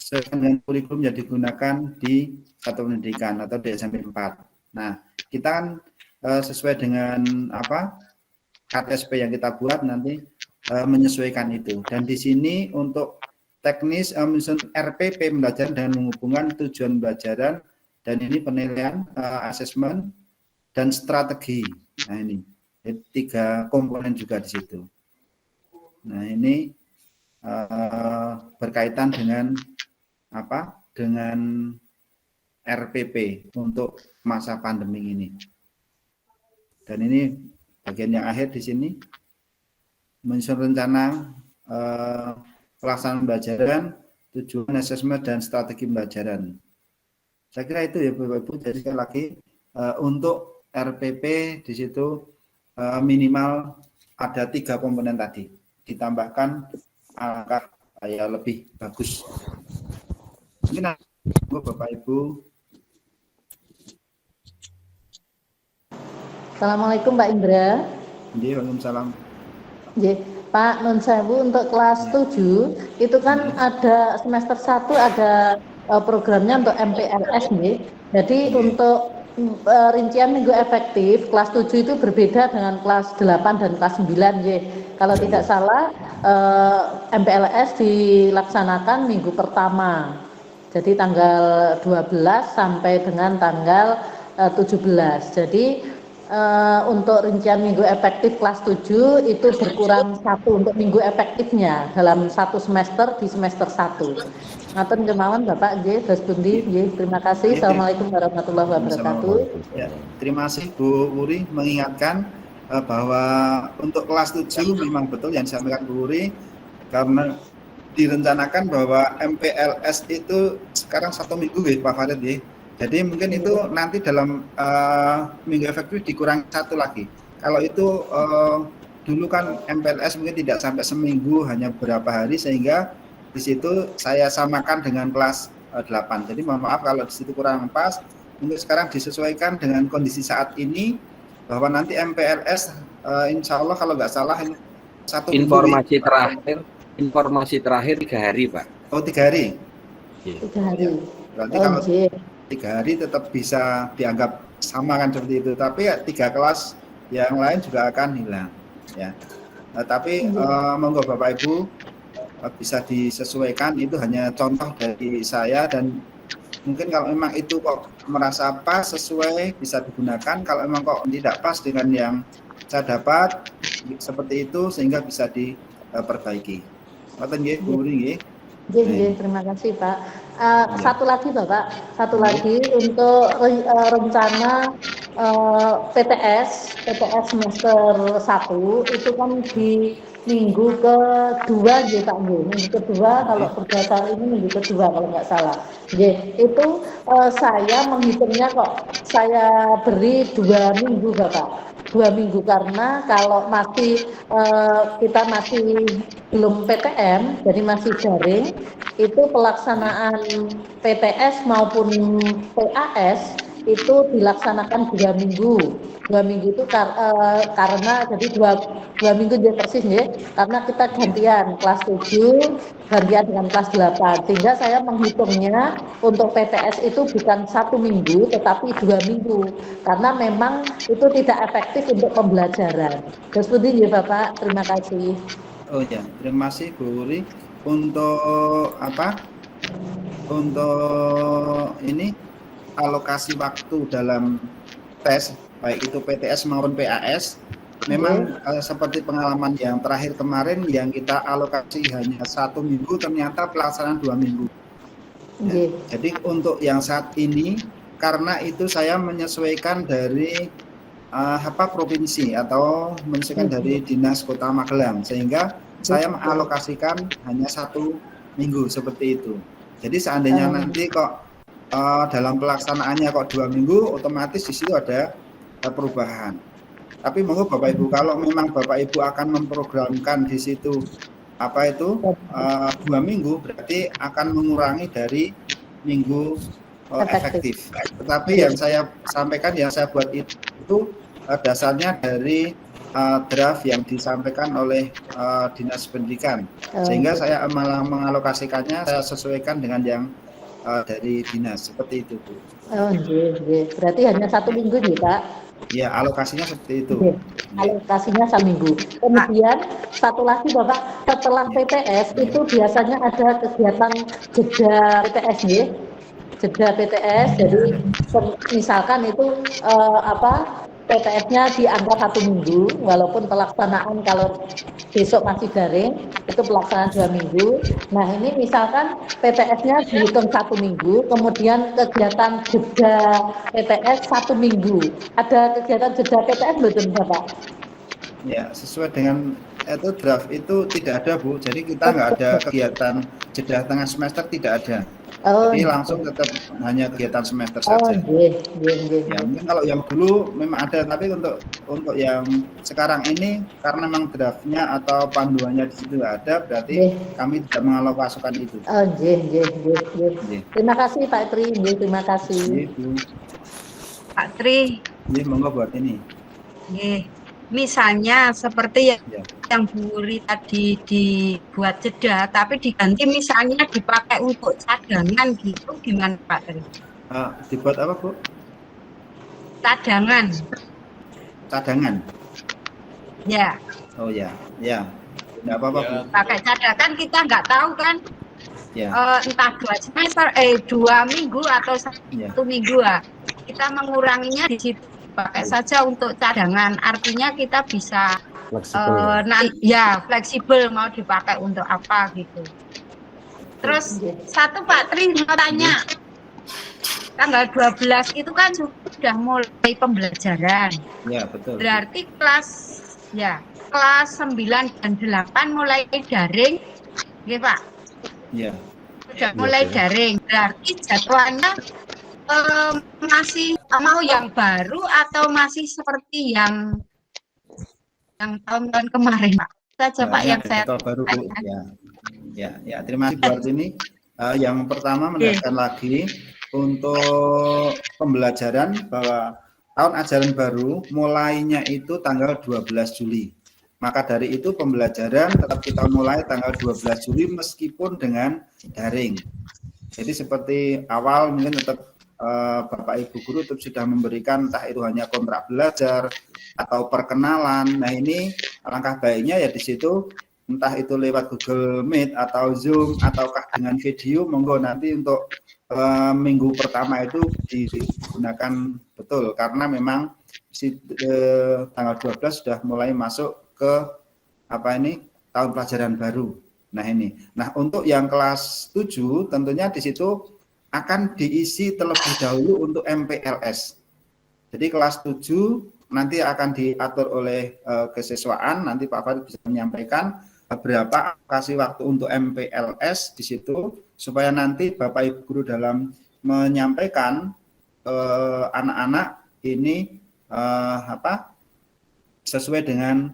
sesuai dengan kurikulum yang digunakan di satuan pendidikan atau di SMP 4. Nah, kita kan sesuai dengan KTSP yang kita buat nanti menyesuaikan itu. Dan di sini untuk teknis menyusun RPP pembelajaran dan menghubungkan tujuan pembelajaran dan ini penilaian, asesmen dan strategi. Nah, ini 3 komponen juga di situ. Nah, ini berkaitan dengan apa? Dengan RPP untuk masa pandemi ini. Dan ini bagian yang akhir di sini, menyusun rencana pelaksanaan pembelajaran, tujuan asesmen dan strategi pembelajaran. Saya kira itu ya Bapak Ibu. Jadi sekali lagi untuk RPP di situ minimal ada 3 komponen tadi, ditambahkan angka ya lebih bagus. Mungkin Bapak Ibu. Assalamualaikum Pak Indra. Waalaikumsalam. Pak Nun Sewu, untuk kelas 7 itu kan ada semester 1 ada programnya untuk MPLS nih. Jadi untuk rincian minggu efektif kelas 7 itu berbeda dengan kelas 8 dan kelas 9 ya. Kalau tidak salah MPLS dilaksanakan minggu pertama. Jadi tanggal 12 sampai dengan tanggal 17. Jadi untuk rincian minggu efektif kelas 7 itu berkurang 1 untuk minggu efektifnya dalam 1 semester di semester 1. Ngaten kemawon Bapak nggih, dos pundi nggih. Terima kasih. Assalamualaikum warahmatullahi wabarakatuh. Ya, terima kasih Bu Wuri mengingatkan bahwa untuk kelas 7 memang betul yang disampaikan Bu Wuri, karena direncanakan bahwa MPLS itu sekarang 1 minggu ya Pak Farid ya. Jadi mungkin itu nanti dalam minggu efektif dikurang 1 lagi. Kalau itu dulu kan MPLS mungkin tidak sampai seminggu, hanya beberapa hari, sehingga di situ saya samakan dengan kelas 8. Jadi mohon maaf kalau di situ kurang pas. Untuk sekarang disesuaikan dengan kondisi saat ini, bahwa nanti MPLS insya Allah kalau nggak salah ini 1 informasi terakhir 3 hari Pak. Oh 3 hari. 3 hari. Berarti kalau 3 hari tetap bisa dianggap sama kan seperti itu, tapi ya 3 kelas yang lain juga akan hilang ya. Tapi monggo Bapak Ibu bisa disesuaikan, itu hanya contoh dari saya, dan mungkin kalau memang itu kok merasa pas sesuai bisa digunakan, kalau memang kok tidak pas dengan yang saya dapat seperti itu sehingga bisa diperbaiki. Ngoten nggih Bu Wuri nggih. Nggih, terima kasih Pak. Satu lagi Bapak, satu lagi untuk rencana PTS semester 1 itu kan di minggu kedua gitu Pak nggih. Minggu kedua kalau berdasar ini minggu kedua kalau nggak salah. Nggih, itu saya menghitungnya kok saya beri 2 minggu Bapak. 2 minggu karena kalau masih kita masih belum PTM, jadi masih daring, itu pelaksanaan PTS maupun PAS itu dilaksanakan 2 minggu. 2 minggu itu karena jadi 2 minggu dia persis ya, karena kita gantian kelas 7 gantian dengan kelas 8, sehingga saya menghitungnya untuk PTS itu bukan 1 minggu tetapi 2 minggu karena memang itu tidak efektif untuk pembelajaran. Terus ya Bapak, terima kasih. Oh ya, terima kasih Bu Wuri. Untuk apa? Untuk ini alokasi waktu dalam tes baik itu PTS maupun PAS, memang seperti pengalaman yang terakhir kemarin yang kita alokasi hanya 1 minggu, ternyata pelaksanaan 2 minggu. Ya, jadi untuk yang saat ini karena itu saya menyesuaikan dari provinsi atau menyesuaikan dari Dinas Kota Magelang, sehingga saya mengalokasikan hanya 1 minggu seperti itu. Jadi seandainya nanti kok dalam pelaksanaannya kok 2 minggu, otomatis di situ ada perubahan. Tapi monggo Bapak Ibu, kalau memang Bapak Ibu akan memprogramkan di situ 2 minggu, berarti akan mengurangi dari minggu efektif. Tetapi yang saya sampaikan, yang saya buat itu dasarnya dari draft yang disampaikan oleh Dinas Pendidikan, sehingga saya malah mengalokasikannya saya sesuaikan dengan yang dari dinas, seperti itu Bu. Berarti hanya 1 minggu nih Pak? Ya, alokasinya seperti itu. Alokasinya 1 minggu. Kemudian satu lagi Bapak, setelah PTS itu biasanya ada kegiatan jeda PTS jeda PTS. Jadi misalkan itu PTS-nya di angka 1 minggu, walaupun pelaksanaan kalau besok masih daring, itu pelaksanaan 2 minggu. Nah ini misalkan PTS-nya dihitung 1 minggu, kemudian kegiatan jeda PTS 1 minggu. Ada kegiatan jeda PTS belum Bapak? Ya, sesuai dengan itu draft itu tidak ada Bu, jadi kita nggak ada kegiatan jeda tengah semester, tidak ada. Oh, Jadi langsung tetap hanya kegiatan semester oh, saja. nggih. Ya, mungkin kalau yang dulu memang ada, tapi untuk yang sekarang ini karena memang draftnya atau panduannya di situ nggak ada, berarti kami tidak mengalokasikan itu. Oh, nggih. Terima kasih Pak Tri, nggih, terima kasih. Nggih, Bu. Pak Tri, Nggih, monggo buat ini. nggih. Misalnya seperti Ya. yang Bu Wuri tadi dibuat jeda, tapi diganti misalnya dipakai untuk cadangan gitu, gimana Pak Tri? Dibuat apa Bu? Cadangan, Cadangan. ya. Oh ya, nggak apa-apa Bu. Pakai cadangan kita nggak tahu kan, Ya, entah 2 semester, 2 minggu atau 1 ya. minggu lah. Kita menguranginya di situ. Pakai saja untuk cadangan, artinya kita bisa fleksibel mau dipakai untuk apa gitu. Terus satu Pak Tri mau tanya, tanggal 12 itu kan sudah mulai pembelajaran. Ya, betul. Berarti kelas 9 dan 8 mulai daring, nggih Pak? Ya. Sudah mulai daring. Berarti jadwalnya masih mau yang baru atau masih seperti yang tahun-tahun kemarin, Pak? Saja Pak yang saya baru Bu. Ya, terima kasih buat ini. Yang pertama menegaskan lagi untuk pembelajaran bahwa tahun ajaran baru mulainya itu tanggal 12 Juli. Maka dari itu pembelajaran tetap kita mulai tanggal 12 Juli meskipun dengan daring. Jadi seperti awal mungkin tetap Bapak Ibu guru tetap sudah memberikan entah itu hanya kontrak belajar atau perkenalan. Nah ini alangkah baiknya ya di situ entah itu lewat Google Meet atau Zoom ataukah dengan video, monggo nanti untuk minggu pertama itu digunakan betul karena memang tanggal 12 sudah mulai masuk ke tahun pelajaran baru. Nah ini. Nah untuk yang kelas 7 tentunya di situ akan diisi terlebih dahulu untuk MPLS. Jadi kelas 7 nanti akan diatur oleh kesiswaan, nanti Pak Farid bisa menyampaikan berapa alokasi waktu untuk MPLS di situ, supaya nanti Bapak Ibu guru dalam menyampaikan anak-anak ini sesuai dengan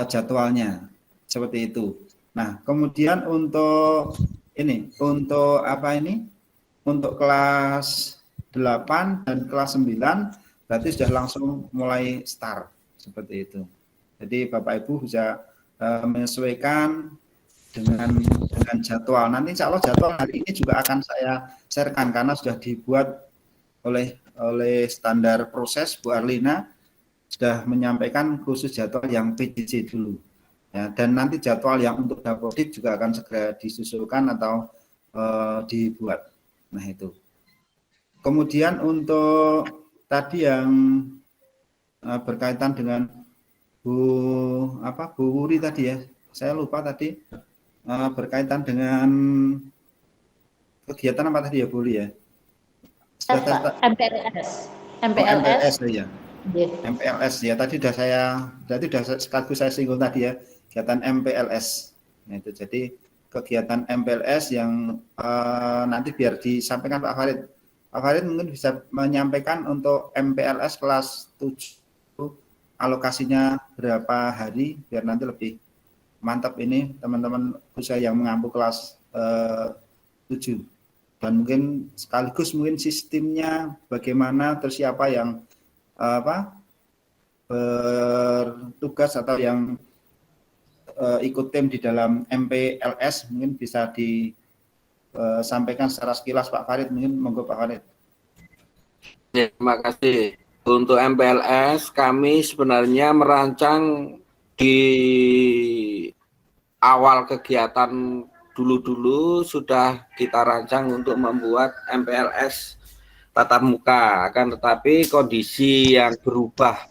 jadwalnya, seperti itu. Nah kemudian untuk untuk kelas 8 dan kelas 9 berarti sudah langsung mulai start seperti itu. Jadi Bapak Ibu bisa menyesuaikan dengan jadwal. Nanti insya Allah jadwal hari ini juga akan saya sharekan karena sudah dibuat oleh standar proses Bu Arlina sudah menyampaikan khusus jadwal yang PJJ dulu. Ya, dan nanti jadwal yang untuk Dapodik juga akan segera disusulkan atau dibuat. Nah itu. Kemudian untuk tadi yang berkaitan dengan Bu Wuri tadi ya, saya lupa tadi berkaitan dengan kegiatan apa tadi ya Bu Wuri ya? MPLS ya. MPLS ya tadi sudah sekaligus saya singgung tadi ya, kegiatan MPLS. Nah itu jadi kegiatan MPLS yang nanti biar disampaikan Pak Farid. Pak Farid mungkin bisa menyampaikan untuk MPLS kelas 7 alokasinya berapa hari biar nanti lebih mantap ini teman-teman usaha yang mengampu kelas 7. Dan mungkin sekaligus mungkin sistemnya bagaimana, terus siapa yang bertugas atau yang ikut tim di dalam MPLS mungkin bisa disampaikan secara sekilas Pak Farid, mungkin monggo Pak Farid. Ya, terima kasih. Untuk MPLS kami sebenarnya merancang di awal kegiatan dulu sudah kita rancang untuk membuat MPLS tatap muka, akan tetapi kondisi yang berubah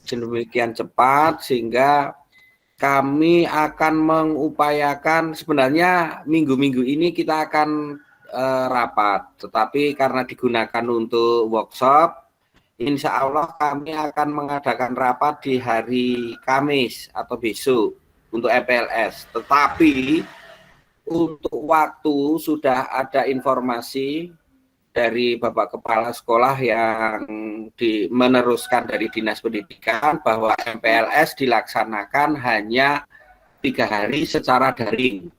sedemikian cepat sehingga kami akan mengupayakan, sebenarnya minggu-minggu ini kita akan rapat, tetapi karena digunakan untuk workshop, insya Allah kami akan mengadakan rapat di hari Kamis atau besok untuk MPLS. Tetapi untuk waktu sudah ada informasi dari Bapak Kepala Sekolah yang meneruskan dari Dinas Pendidikan bahwa MPLS dilaksanakan hanya 3 hari secara daring.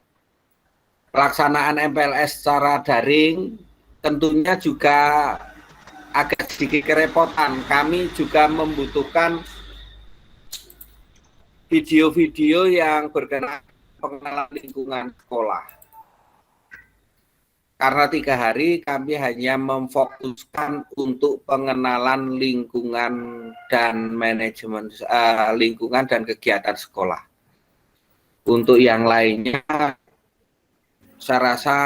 Pelaksanaan MPLS secara daring tentunya juga agak sedikit kerepotan. Kami juga membutuhkan video-video yang berkenaan pengenalan lingkungan sekolah. Karena 3 hari kami hanya memfokuskan untuk pengenalan lingkungan dan manajemen lingkungan dan kegiatan sekolah. Untuk yang lainnya, saya rasa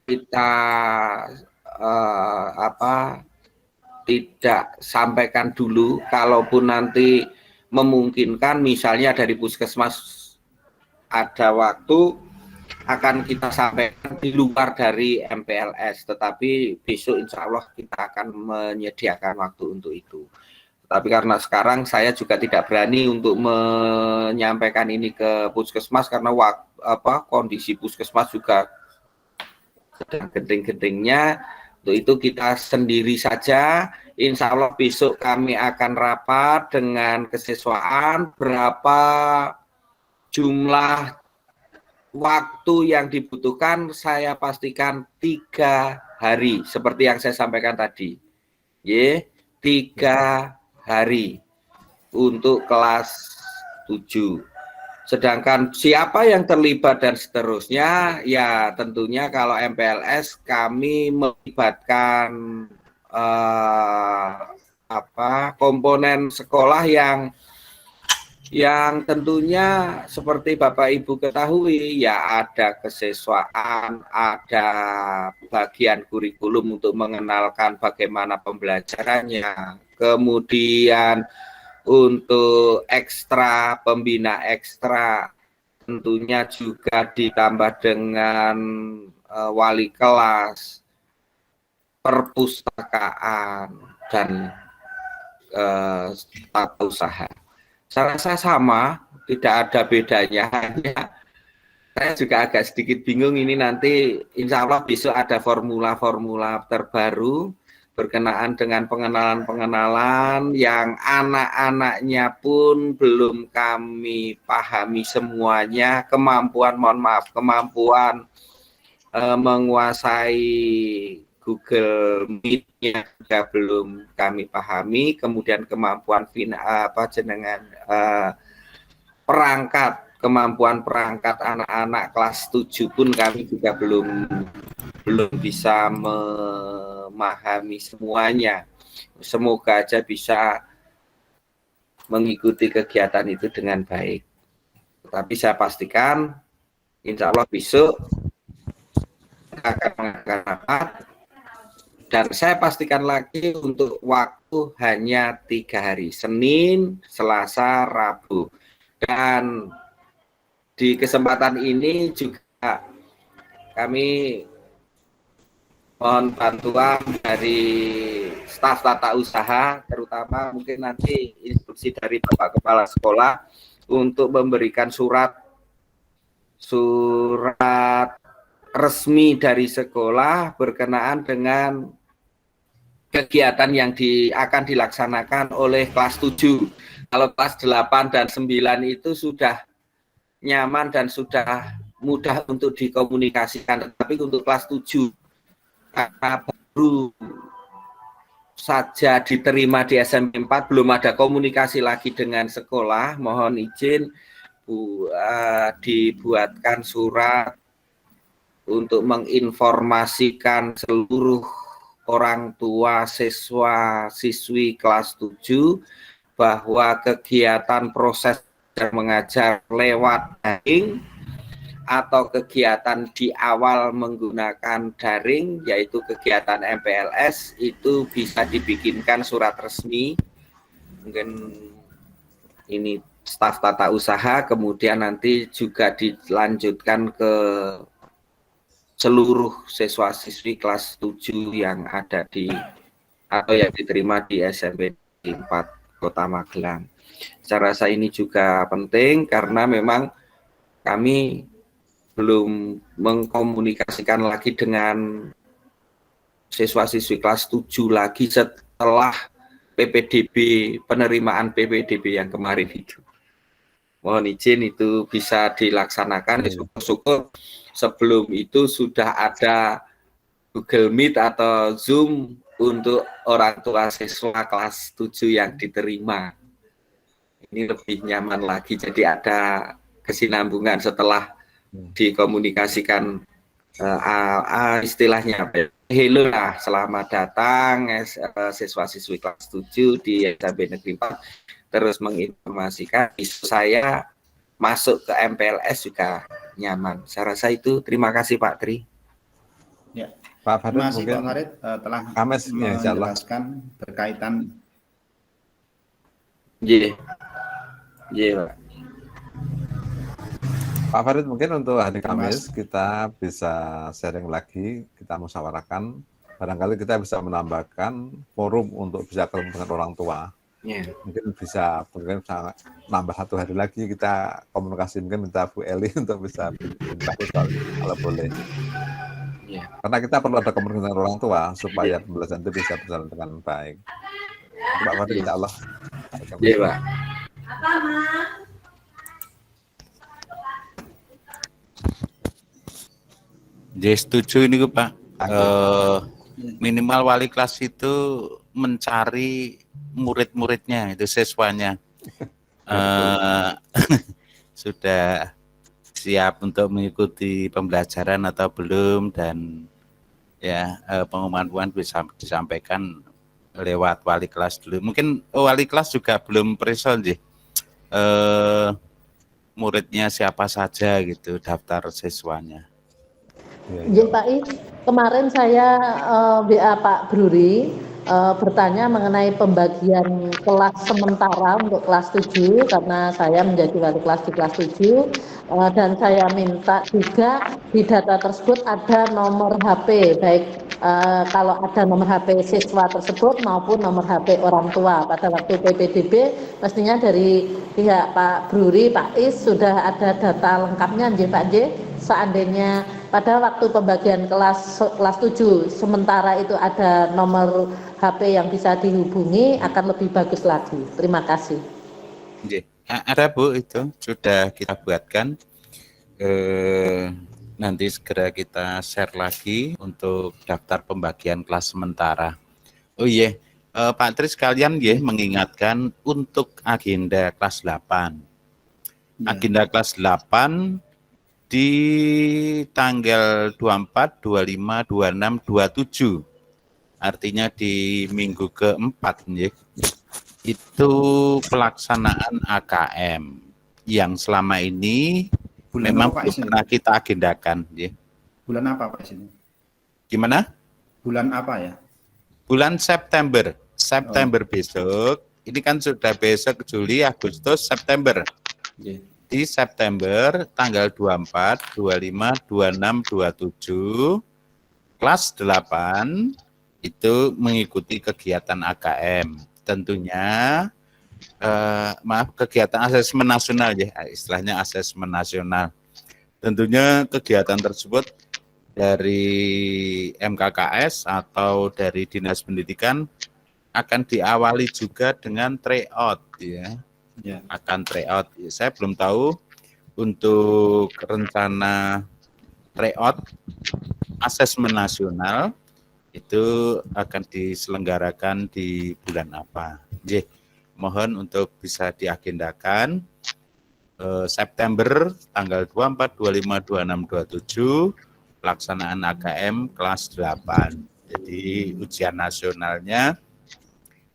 kita tidak sampaikan dulu. Kalaupun nanti memungkinkan, misalnya dari puskesmas ada waktu, akan kita sampaikan di luar dari MPLS, tetapi besok insya Allah kita akan menyediakan waktu untuk itu. Tapi karena sekarang saya juga tidak berani untuk menyampaikan ini ke puskesmas karena kondisi puskesmas juga sedang genting-gentingnya. Untuk itu kita sendiri saja. Insya Allah besok kami akan rapat dengan kesesuaian berapa jumlah waktu yang dibutuhkan. Saya pastikan 3 hari seperti yang saya sampaikan tadi. 3 hari untuk kelas 7. Sedangkan siapa yang terlibat dan seterusnya, ya tentunya kalau MPLS kami melibatkan komponen sekolah yang tentunya seperti Bapak Ibu ketahui, ya ada kesiswaan, ada bagian kurikulum untuk mengenalkan bagaimana pembelajarannya, kemudian untuk ekstra, pembina ekstra, tentunya juga ditambah dengan wali kelas, perpustakaan, dan tata usaha. Saya rasa sama, tidak ada bedanya. Hanya saya juga agak sedikit bingung ini nanti, insya Allah besok ada formula-formula terbaru berkenaan dengan pengenalan-pengenalan yang anak-anaknya pun belum kami pahami semuanya, kemampuan menguasai Google Meet-nya juga belum kami pahami, kemudian kemampuan kemampuan perangkat anak-anak kelas 7 pun kami juga belum bisa memahami semuanya. Semoga aja bisa mengikuti kegiatan itu dengan baik. Tapi saya pastikan insya Allah besok akan mengadakan rapat. Dan saya pastikan lagi untuk waktu hanya 3 hari, Senin, Selasa, Rabu. Dan di kesempatan ini juga kami mohon bantuan dari staf tata usaha, terutama mungkin nanti instruksi dari Bapak Kepala Sekolah untuk memberikan surat resmi dari sekolah berkenaan dengan kegiatan yang akan dilaksanakan oleh kelas 7. Kalau kelas 8 dan 9 itu sudah nyaman dan sudah mudah untuk dikomunikasikan. Tapi untuk kelas 7, karena baru saja diterima di SMP 4, belum ada komunikasi lagi dengan sekolah, mohon izin dibuatkan surat untuk menginformasikan seluruh orang tua siswa-siswi kelas 7 bahwa kegiatan proses mengajar lewat daring atau kegiatan di awal menggunakan daring, yaitu kegiatan MPLS, itu bisa dibikinkan surat resmi mungkin ini staf tata usaha, kemudian nanti juga dilanjutkan ke seluruh siswa-siswi kelas 7 yang ada di atau yang diterima di SMP 4 Kota Magelang. Saya rasa ini juga penting karena memang kami belum mengkomunikasikan lagi dengan siswa-siswi kelas 7 lagi setelah PPDB, penerimaan PPDB yang kemarin itu. Mohon izin itu bisa dilaksanakan. Syukur-syukur sebelum itu sudah ada Google Meet atau Zoom untuk orang tua siswa kelas 7 yang diterima. Ini lebih nyaman lagi, jadi ada kesinambungan setelah dikomunikasikan istilahnya hello lah, selamat datang siswa-siswi kelas 7 di SMP Negeri 4, terus menginformasikan saya masuk ke MPLS juga nyaman. Saya rasa itu. Terima kasih Pak Tri. Ya, Pak Farid terima kasih mungkin Pak Farid telah Kamis, ya, insyaallah. menjelaskan berkaitan. Iya, Pak. Pak Farid, mungkin untuk hari Kamis kita bisa sharing lagi, kita musyawarahkan. Barangkali kita bisa menambahkan forum untuk bisa ketemu dengan orang tua. Yeah. Mungkin bisa nambah 1 hari lagi kita komunikasi, mungkin minta Bu Eli untuk bisa kalau boleh. Yeah. Karena kita perlu ada komunikasi dengan orang tua supaya pembelajaran itu bisa berjalan dengan baik. Pak Farid, insya Allah. Iya, Pak. Apa, Ma? Jadi setuju ini Pak. Minimal wali kelas itu mencari murid-muridnya, itu siswanya. Sudah siap untuk mengikuti pembelajaran atau belum, dan ya pengumuman bisa disampaikan lewat wali kelas dulu. Mungkin wali kelas juga belum perison sih. Muridnya siapa saja gitu, daftar siswanya. Ya, Pak I, kemarin saya WA Pak Bruri bertanya mengenai pembagian kelas sementara untuk kelas 7 karena saya menjadi wali kelas di kelas 7 dan saya minta juga di data tersebut ada nomor HP, baik kalau ada nomor HP siswa tersebut maupun nomor HP orang tua. Pada waktu PPDB mestinya dari pihak Pak Bruri, Pak Is sudah ada data lengkapnya, nggih Pak J. Seandainya pada waktu pembagian kelas 7 sementara itu ada nomor HP yang bisa dihubungi akan lebih bagus lagi. Terima kasih. Ada Bu, itu sudah kita buatkan. Nanti segera kita share lagi untuk daftar pembagian kelas sementara. Oh iya, Pak Tri sekalian ya mengingatkan untuk agenda kelas 8. Agenda kelas 8 di tanggal 24, 25, 26, 27. Artinya di minggu keempat ya. Itu pelaksanaan AKM yang selama ini bulan memang belum pernah kita agendakan ya. Bulan apa Pak ini? Gimana? Bulan apa ya? Bulan September. September besok. Ini kan sudah besok Juli, Agustus, September. Yeah. Di September tanggal 24, 25, 26, 27 kelas 8 itu mengikuti kegiatan AKM. Tentunya kegiatan asesmen nasional ya, istilahnya asesmen nasional. Tentunya kegiatan tersebut dari MKKS atau dari Dinas Pendidikan akan diawali juga dengan tryout ya. Yeah. Akan tryout. Saya belum tahu untuk rencana tryout asesmen nasional itu akan diselenggarakan di bulan apa. Jadi, mohon untuk bisa diagendakan September tanggal 24, 25, 26, 27 pelaksanaan AKM kelas 8. Jadi ujian nasionalnya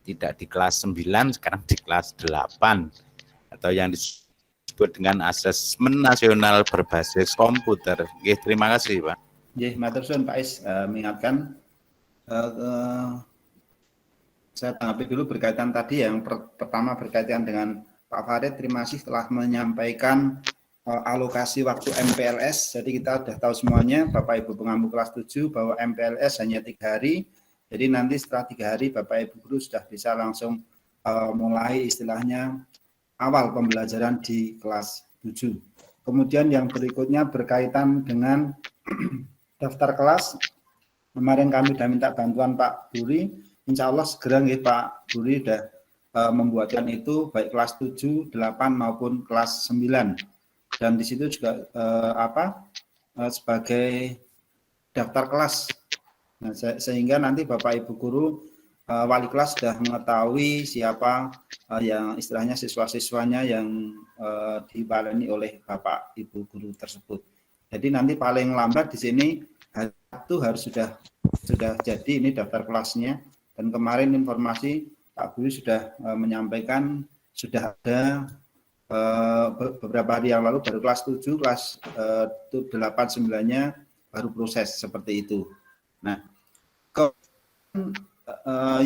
tidak di kelas 9, sekarang di kelas 8 atau yang disebut dengan asesmen nasional berbasis komputer. Oke, terima kasih Pak. Matur suwun Pak Is mengingatkan Saya tanggapi dulu berkaitan tadi yang pertama berkaitan dengan Pak Farid. Terima kasih telah menyampaikan alokasi waktu MPLS. Jadi kita sudah tahu semuanya, Bapak Ibu pengampu kelas 7, bahwa MPLS hanya 3 hari. Jadi nanti setelah 3 hari Bapak Ibu guru sudah bisa langsung mulai istilahnya awal pembelajaran di kelas 7. Kemudian yang berikutnya berkaitan dengan daftar kelas. Kemarin kami sudah minta bantuan Pak Buri. Insya Allah segera nih Pak Buri sudah membuatkan itu baik kelas 7, 8 maupun kelas 9. Dan di situ juga sebagai daftar kelas. Nah, sehingga nanti Bapak Ibu guru wali kelas sudah mengetahui siapa yang istilahnya siswa-siswanya yang dibaleni oleh Bapak Ibu guru tersebut. Jadi nanti paling lambat di sini hari Sabtu harus sudah jadi ini daftar kelasnya. Dan kemarin informasi Pak Buri sudah menyampaikan sudah ada beberapa hari yang lalu baru kelas 7, kelas 8, 9-nya baru proses seperti itu. Nah,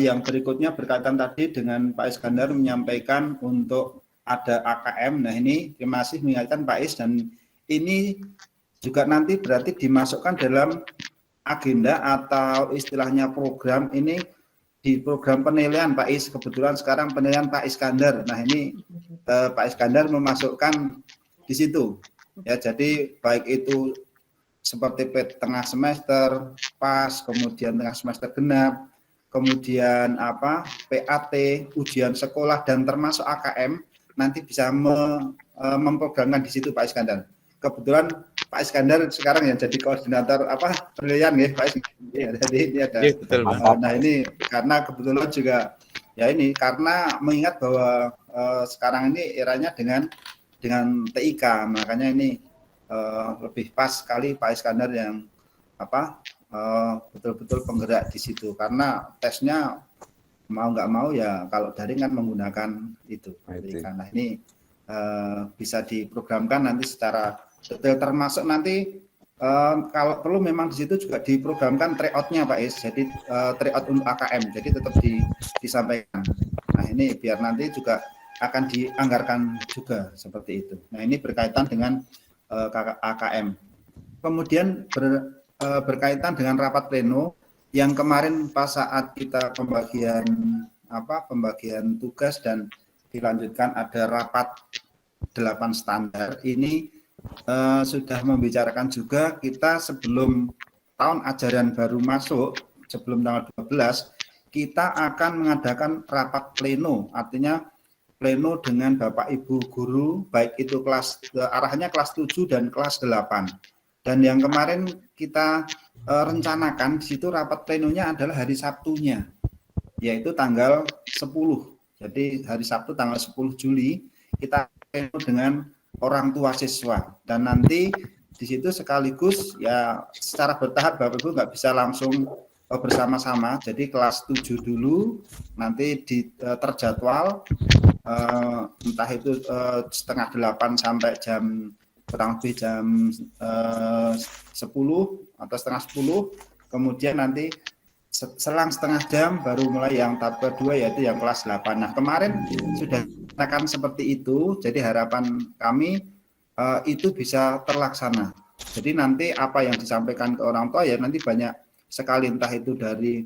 yang berikutnya berkaitan tadi dengan Pak Iskandar menyampaikan untuk ada AKM. Nah ini terima kasih mengingatkan Pak Is, dan ini juga nanti berarti dimasukkan dalam agenda atau istilahnya program ini di program penilaian Pak Is. Kebetulan sekarang penilaian Pak Iskandar. Nah ini Pak Iskandar memasukkan di situ. Ya, jadi baik itu seperti tengah semester, pas, kemudian tengah semester genap, kemudian PAT, ujian sekolah, dan termasuk AKM nanti bisa memprogramkan di situ Pak Iskandar. Kebetulan Pak Iskandar sekarang yang jadi koordinator penilaian ya Pak Iskandar. Ya, jadi ini ada. Ya, betul, nah ini karena kebetulan juga ya ini karena mengingat bahwa sekarang ini eranya dengan TIK, makanya ini lebih pas sekali Pak Iskandar yang betul-betul penggerak di situ, karena tesnya mau nggak mau ya kalau daring kan menggunakan itu. Karena ini bisa diprogramkan nanti secara detail, termasuk nanti kalau perlu memang di situ juga diprogramkan tryout-nya Pak Is. Jadi tryout untuk AKM, jadi tetap disampaikan. Nah ini biar nanti juga akan dianggarkan juga seperti itu. Nah ini berkaitan dengan AKM. Kemudian berkaitan dengan rapat pleno yang kemarin pas saat kita pembagian tugas dan dilanjutkan ada rapat 8 standar ini sudah membicarakan juga kita sebelum tahun ajaran baru masuk, sebelum tanggal 12 kita akan mengadakan rapat pleno, artinya pleno dengan Bapak Ibu guru baik itu arahnya kelas 7 dan kelas 8. Dan yang kemarin kita rencanakan di situ rapat plenonya adalah hari Sabtunya, yaitu tanggal 10. Jadi hari Sabtu tanggal 10 Juli kita pleno dengan orang tua siswa, dan nanti di situ sekaligus ya secara bertahap Bapak Ibu nggak bisa langsung bersama-sama. Jadi kelas 7 dulu nanti terjadwal entah itu setengah 8 sampai kurang lebih jam 10 atau setengah 10, kemudian nanti selang setengah jam baru mulai yang tahap kedua yaitu yang kelas 8. Nah kemarin sudah akan seperti itu, jadi harapan kami itu bisa terlaksana. Jadi nanti apa yang disampaikan ke orang tua ya nanti banyak sekali, entah itu dari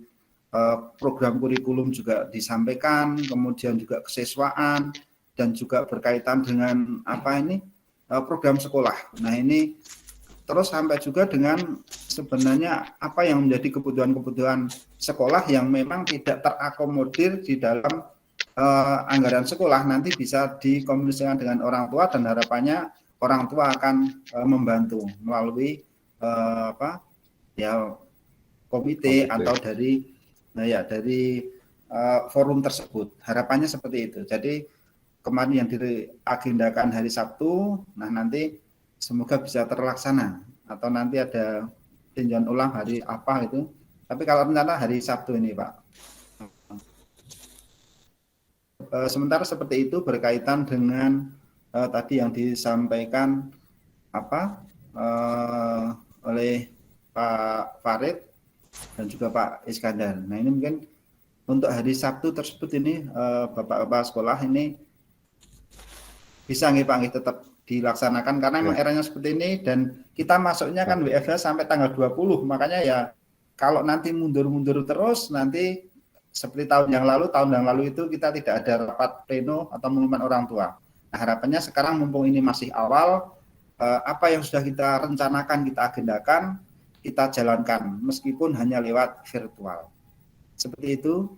program kurikulum juga disampaikan, kemudian juga kesiswaan, dan juga berkaitan dengan program sekolah. Nah ini terus sampai juga dengan sebenarnya apa yang menjadi kebutuhan-kebutuhan sekolah yang memang tidak terakomodir di dalam anggaran sekolah, nanti bisa dikomunikasikan dengan orang tua, dan harapannya orang tua akan membantu melalui komite atau dari forum tersebut. Harapannya seperti itu. Jadi kemarin yang diagendakan hari Sabtu, nah nanti semoga bisa terlaksana, atau nanti ada tinjauan ulang hari apa itu. Tapi kalau rencana hari Sabtu ini Pak. Sementara seperti itu berkaitan dengan tadi yang disampaikan oleh Pak Farid dan juga Pak Iskandar. Nah ini mungkin untuk hari Sabtu tersebut ini Bapak Kepala Sekolah ini bisa nggih Pak nggih tetap dilaksanakan karena memang eranya seperti ini dan kita masuknya kan WFH sampai tanggal 20, makanya ya kalau nanti mundur-mundur terus nanti seperti tahun yang lalu itu kita tidak ada rapat pleno atau pengumuman orang tua. Nah, harapannya sekarang mumpung ini masih awal, apa yang sudah kita rencanakan, kita agendakan, kita jalankan meskipun hanya lewat virtual. Seperti itu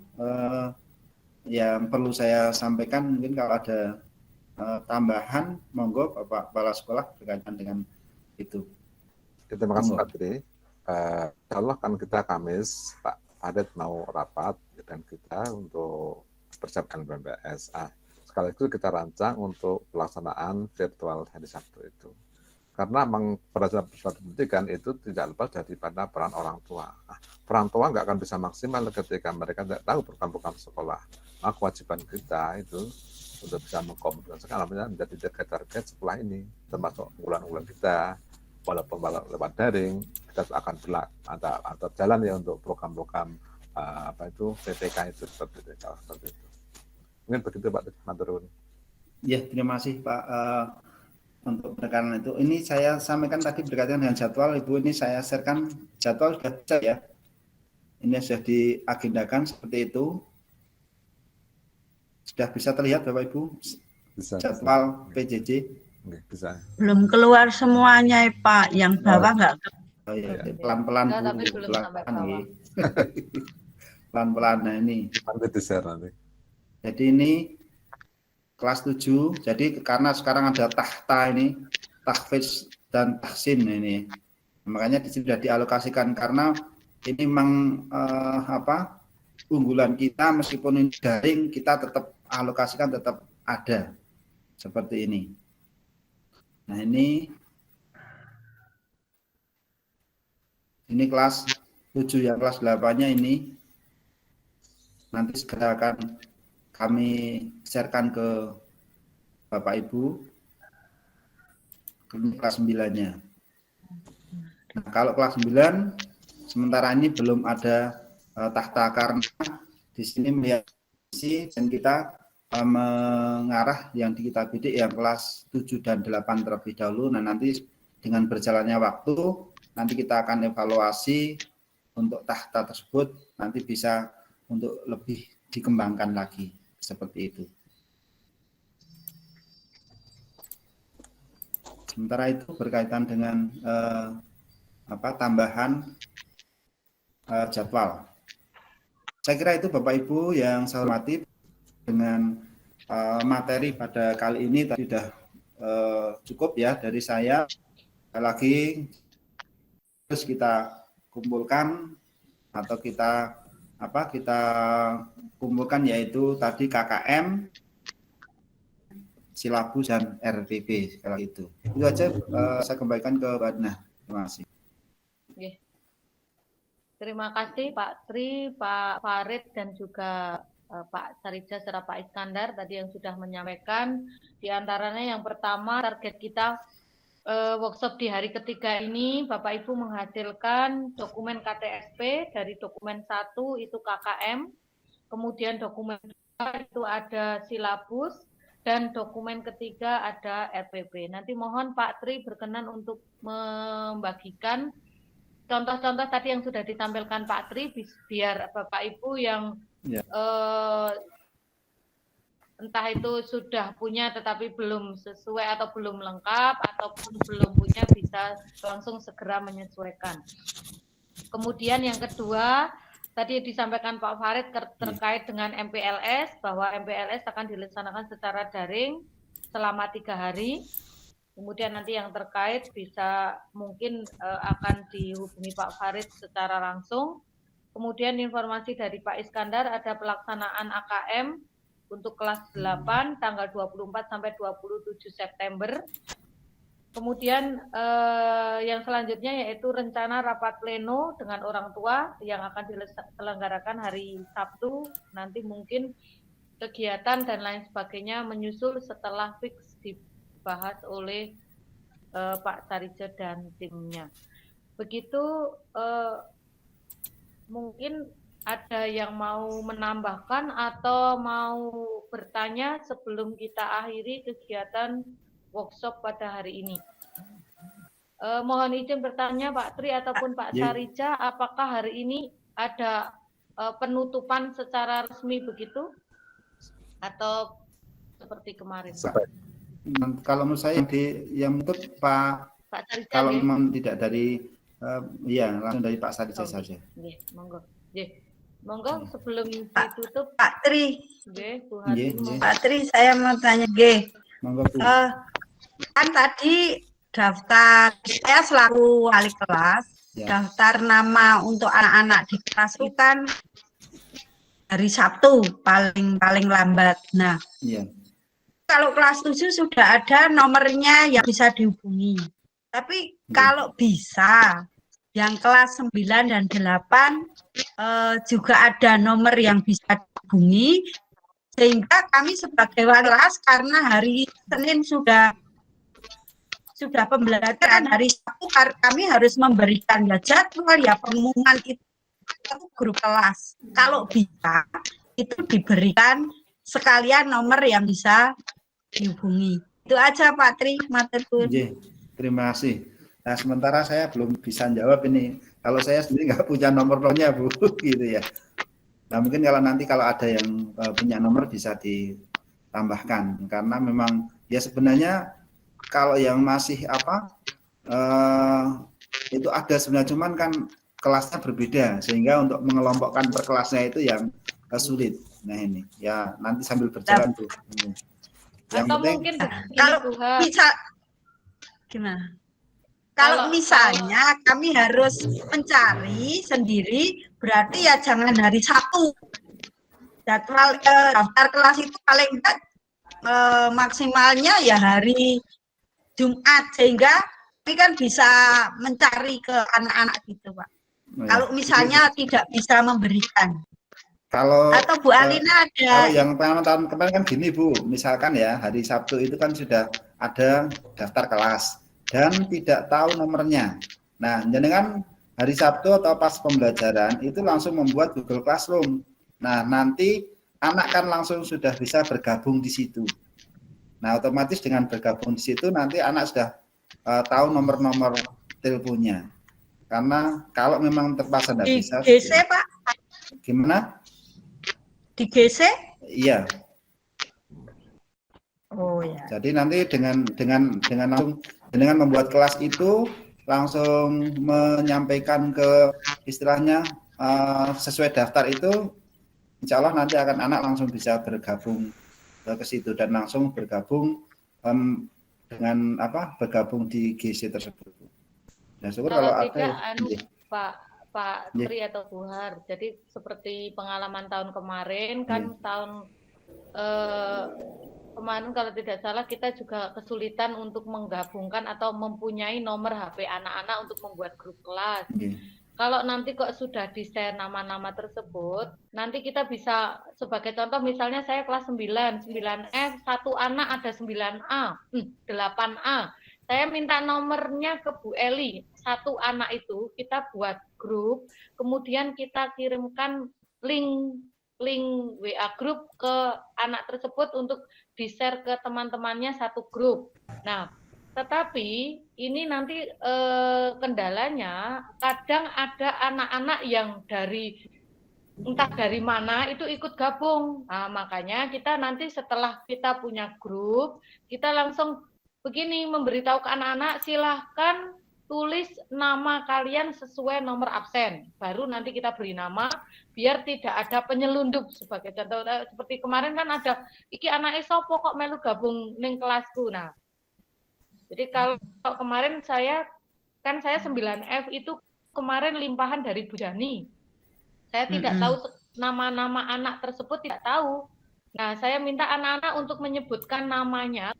yang perlu saya sampaikan. Mungkin kalau ada tambahan, monggo Bapak Kepala Sekolah berkaitan dengan itu. Terima kasih Pak Tri. Insya kan kita Kamis Pak Farid mau rapat dan kita untuk persiapkan BMPS. Sekali itu kita rancang untuk pelaksanaan virtual hari Sabtu itu. Karena memang pada saat pendidikan itu tidak lepas daripada peran orang tua. Peran tua nggak akan bisa maksimal ketika mereka tidak tahu program-program sekolah. Nah, kewajiban kita itu untuk bisa mengkomunikasikan menjadi target sekolah ini, termasuk unggulan-unggulan kita, walaupun lewat daring, kita akan atau jalan ya untuk program-program PPK itu seperti itu. Mungkin begitu Pak Maturun. Ya, terima kasih Pak untuk penekanan itu. Ini saya sampaikan tadi berkaitan dengan jadwal, Ibu. Ini saya sharekan jadwal sudah bisa ya. Ini sudah diagendakan seperti itu. Sudah bisa terlihat Bapak Ibu bisa, jadwal PJJ. Bisa. Belum keluar semuanya Pak, yang bawah nggak. Oh ya, pelan-pelan tapi belum sampai bawah. Pelan-pelan. Nah ini. Nanti di-share nanti. Jadi ini kelas 7. Jadi karena sekarang ada tahta ini, tahfiz dan tahsin ini. Makanya di sini sudah dialokasikan karena ini memang unggulan kita meskipun ini daring kita tetap alokasikan tetap ada seperti ini. Nah ini kelas 7 ya, kelas 8-nya ini nanti segera akan kami sharekan ke Bapak Ibu. Ini kelas 9-nya. Nah, kalau kelas 9 sementara ini belum ada tahta karena di sini melihat dan kita mengarah yang di kita bidik yang kelas 7 dan 8 terlebih dahulu. Nah, nanti dengan berjalannya waktu nanti kita akan evaluasi untuk tahta tersebut nanti bisa untuk lebih dikembangkan lagi seperti itu. Sementara itu berkaitan dengan tambahan jadwal. Saya kira itu Bapak Ibu yang saya hormati dengan materi pada kali ini tadi sudah cukup ya dari saya. Sekali lagi terus kita kumpulkan atau kita kumpulkan yaitu tadi KKM, silabus dan RPP sekali itu. Itu aja saya kembalikan ke Mbak Adna. Terima kasih. Terima kasih Pak Tri, Pak Farid dan juga Pak Sarija serta Pak Iskandar tadi yang sudah menyampaikan. Di antaranya yang pertama target kita workshop di hari ketiga ini Bapak Ibu menghasilkan dokumen KTSP. Dari dokumen 1 itu KKM, kemudian dokumen 2 itu ada silabus, dan dokumen ketiga ada RPP. Nanti mohon Pak Tri berkenan untuk membagikan contoh-contoh tadi yang sudah ditampilkan Pak Tri biar Bapak Ibu yang entah itu sudah punya tetapi belum sesuai atau belum lengkap ataupun belum punya bisa langsung segera menyesuaikan. Kemudian yang kedua tadi disampaikan Pak Farid terkait dengan MPLS bahwa MPLS akan dilaksanakan secara daring selama 3 hari. Kemudian nanti yang terkait bisa mungkin akan dihubungi Pak Farid secara langsung. Kemudian informasi dari Pak Iskandar ada pelaksanaan AKM untuk kelas 8 tanggal 24 sampai 27 September. Kemudian yang selanjutnya yaitu rencana rapat pleno dengan orang tua yang akan diselenggarakan hari Sabtu. Nanti mungkin kegiatan dan lain sebagainya menyusul setelah fix dibahas oleh Pak Sarija dan timnya. Begitu mungkin ada yang mau menambahkan atau mau bertanya sebelum kita akhiri kegiatan workshop pada hari ini? Mohon izin bertanya Pak Tri ataupun Pak Sarija, apakah hari ini ada penutupan secara resmi begitu? Atau seperti kemarin? Kalau menurut saya yang untuk Pak Sarija, kalau memang tidak dari langsung dari Pak Sarija saja. Monggo. Monggo sebelum ditutup Pak Tri. Bu Hati, Pak Tri, saya mau tanya Monggo, Bu. Kan tadi daftar, saya selaku wali kelas, daftar nama untuk anak-anak di kelas itu kan hari Sabtu paling lambat. Nah, kalau kelas 7 sudah ada nomornya yang bisa dihubungi. Tapi kalau bisa, yang kelas 9 dan 8 juga ada nomor yang bisa dihubungi, sehingga kami sebagai wali kelas karena hari Senin sudah pembelajaran, hari Sabtu kami harus memberikan jadwal pengumuman itu grup kelas. Kalau bisa itu diberikan sekalian nomor yang bisa dihubungi. Itu aja Pak Tri, maturnuun. Terima kasih. Nah, sementara saya belum bisa jawab ini. Kalau saya sendiri nggak punya nomornya, Bu, gitu ya. Nah, mungkin kalau ada yang punya nomor bisa ditambahkan, karena memang ya sebenarnya kalau yang masih itu ada sebenarnya, cuman kan kelasnya berbeda, sehingga untuk mengelompokkan per kelasnya itu yang sulit. Nah ini ya nanti sambil berjalan tuh. Yang atau penting, mungkin kalau bisa gimana? Kalau misalnya kami harus mencari sendiri, berarti ya jangan hari Sabtu. Jadwal daftar kelas itu paling enggak maksimalnya ya hari Jumat, sehingga kami kan bisa mencari ke anak-anak gitu, Pak. Kalau misalnya tidak bisa memberikan. Atau Bu Alina ada. Kalau yang tahun kemarin kan gini, Bu, misalkan ya hari Sabtu itu kan sudah ada daftar kelas dan tidak tahu nomornya. Nah, jenengan hari Sabtu atau pas pembelajaran itu langsung membuat Google Classroom. Nah, nanti anak kan langsung sudah bisa bergabung di situ. Nah, otomatis dengan bergabung di situ nanti anak sudah tahu nomor-nomor teleponnya. Karena kalau memang terpaksa tidak bisa. Di GC, Pak? Gimana? Di GC? Iya. Oh ya. Jadi nanti dengan langsung dengan membuat kelas itu langsung menyampaikan ke istilahnya sesuai daftar itu, insya Allah nanti akan anak langsung bisa bergabung ke situ dan langsung bergabung dengan bergabung di GC tersebut. Nah, syukur kalau ada Pak Tri atau Bu Har. Jadi seperti pengalaman tahun kemarin kan kemarin kalau tidak salah kita juga kesulitan untuk menggabungkan atau mempunyai nomor HP anak-anak untuk membuat grup kelas. Kalau nanti kok sudah di-share nama-nama tersebut, nanti kita bisa sebagai contoh misalnya saya kelas 9F, satu anak ada 9A, 8A. Saya minta nomornya ke Bu Eli, satu anak itu kita buat grup, kemudian kita kirimkan link WA grup ke anak tersebut untuk di-share ke teman-temannya satu grup. Nah, tetapi ini nanti kendalanya kadang ada anak-anak yang entah dari mana itu ikut gabung. Nah, makanya kita nanti setelah kita punya grup, kita langsung begini memberitahu ke anak-anak, silahkan tulis nama kalian sesuai nomor absen. Baru nanti kita beri nama, biar tidak ada penyelundup. Sebagai contoh, seperti kemarin kan ada, iki anak sopo kok melu gabung ning kelasku. Nah, jadi kalau kemarin saya 9F itu kemarin limpahan dari Bu Jani. Saya tidak tahu nama-nama anak tersebut, tidak tahu. Nah, saya minta anak-anak untuk menyebutkan namanya.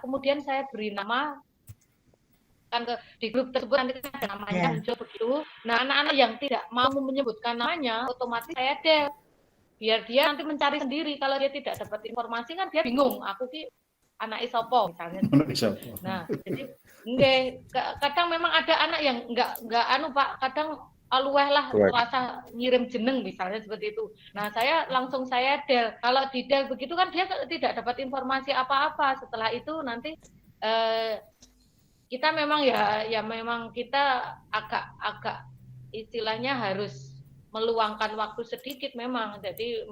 Kemudian saya beri nama kan di grup tersebut nanti ada namanya muncul begitu. Nah, anak-anak yang tidak mau menyebutkan namanya, otomatis saya delete. Biar dia nanti mencari sendiri. Kalau dia tidak dapat informasi kan dia bingung. Aku ki anak isopo misalnya. Nah, jadi kadang memang ada anak yang enggak Pak, kadang luweh lah Correct. rasa ngirim jeneng misalnya seperti itu. Nah, saya langsung del. Kalau di del begitu kan dia tidak dapat informasi apa-apa. Setelah itu nanti kita memang ya memang kita agak istilahnya harus meluangkan waktu sedikit memang. Jadi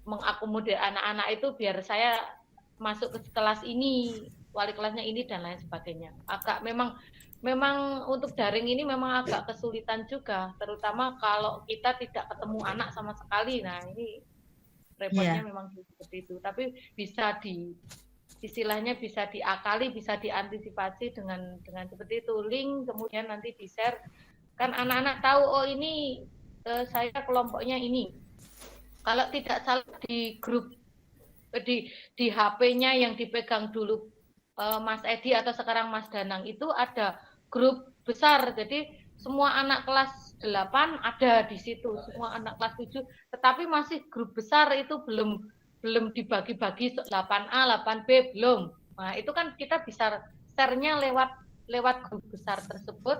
mengakomodir anak-anak itu biar saya masuk ke kelas ini, wali kelasnya ini dan lain sebagainya. Agak memang untuk daring ini memang agak kesulitan juga, terutama kalau kita tidak ketemu anak sama sekali. Nah, ini repotnya memang seperti itu. Tapi bisa istilahnya bisa diakali, bisa diantisipasi dengan seperti itu. Link kemudian nanti di-share. Kan anak-anak tahu, oh ini saya kelompoknya ini. Kalau tidak salah di grup di HP-nya yang dipegang dulu Mas Edi atau sekarang Mas Danang itu ada grup besar, jadi semua anak kelas 8 ada di situ, semua anak kelas 7, tetapi masih grup besar itu belum dibagi-bagi 8A, 8B belum. Nah, itu kan kita bisa share-nya lewat grup besar tersebut.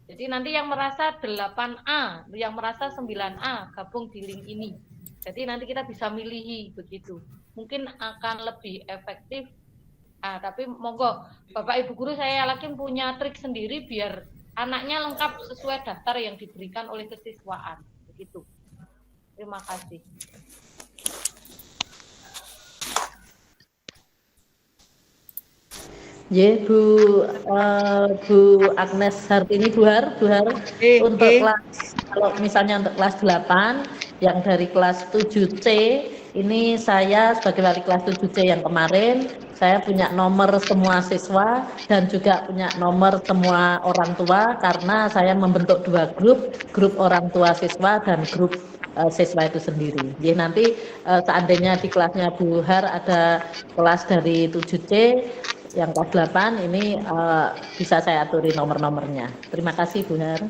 Jadi nanti yang merasa 8A, yang merasa 9A gabung di link ini. Jadi nanti kita bisa milihi begitu. Mungkin akan lebih efektif. Tapi monggo Bapak Ibu guru, saya yakin punya trik sendiri biar anaknya lengkap sesuai daftar yang diberikan oleh kesiswaan. Begitu. Terima kasih. Ya, Bu Agnes Hartini Buhar untuk kelas, kalau misalnya untuk kelas 8 yang dari kelas 7C ini saya sebagai wali kelas 7C yang kemarin saya punya nomor semua siswa dan juga punya nomor semua orang tua karena saya membentuk 2 grup orang tua siswa dan grup siswa itu sendiri. Jadi nanti seandainya di kelasnya Bu Har ada kelas dari 7C yang kelas 8 ini bisa saya aturi nomor-nomornya. Terima kasih Bu Har.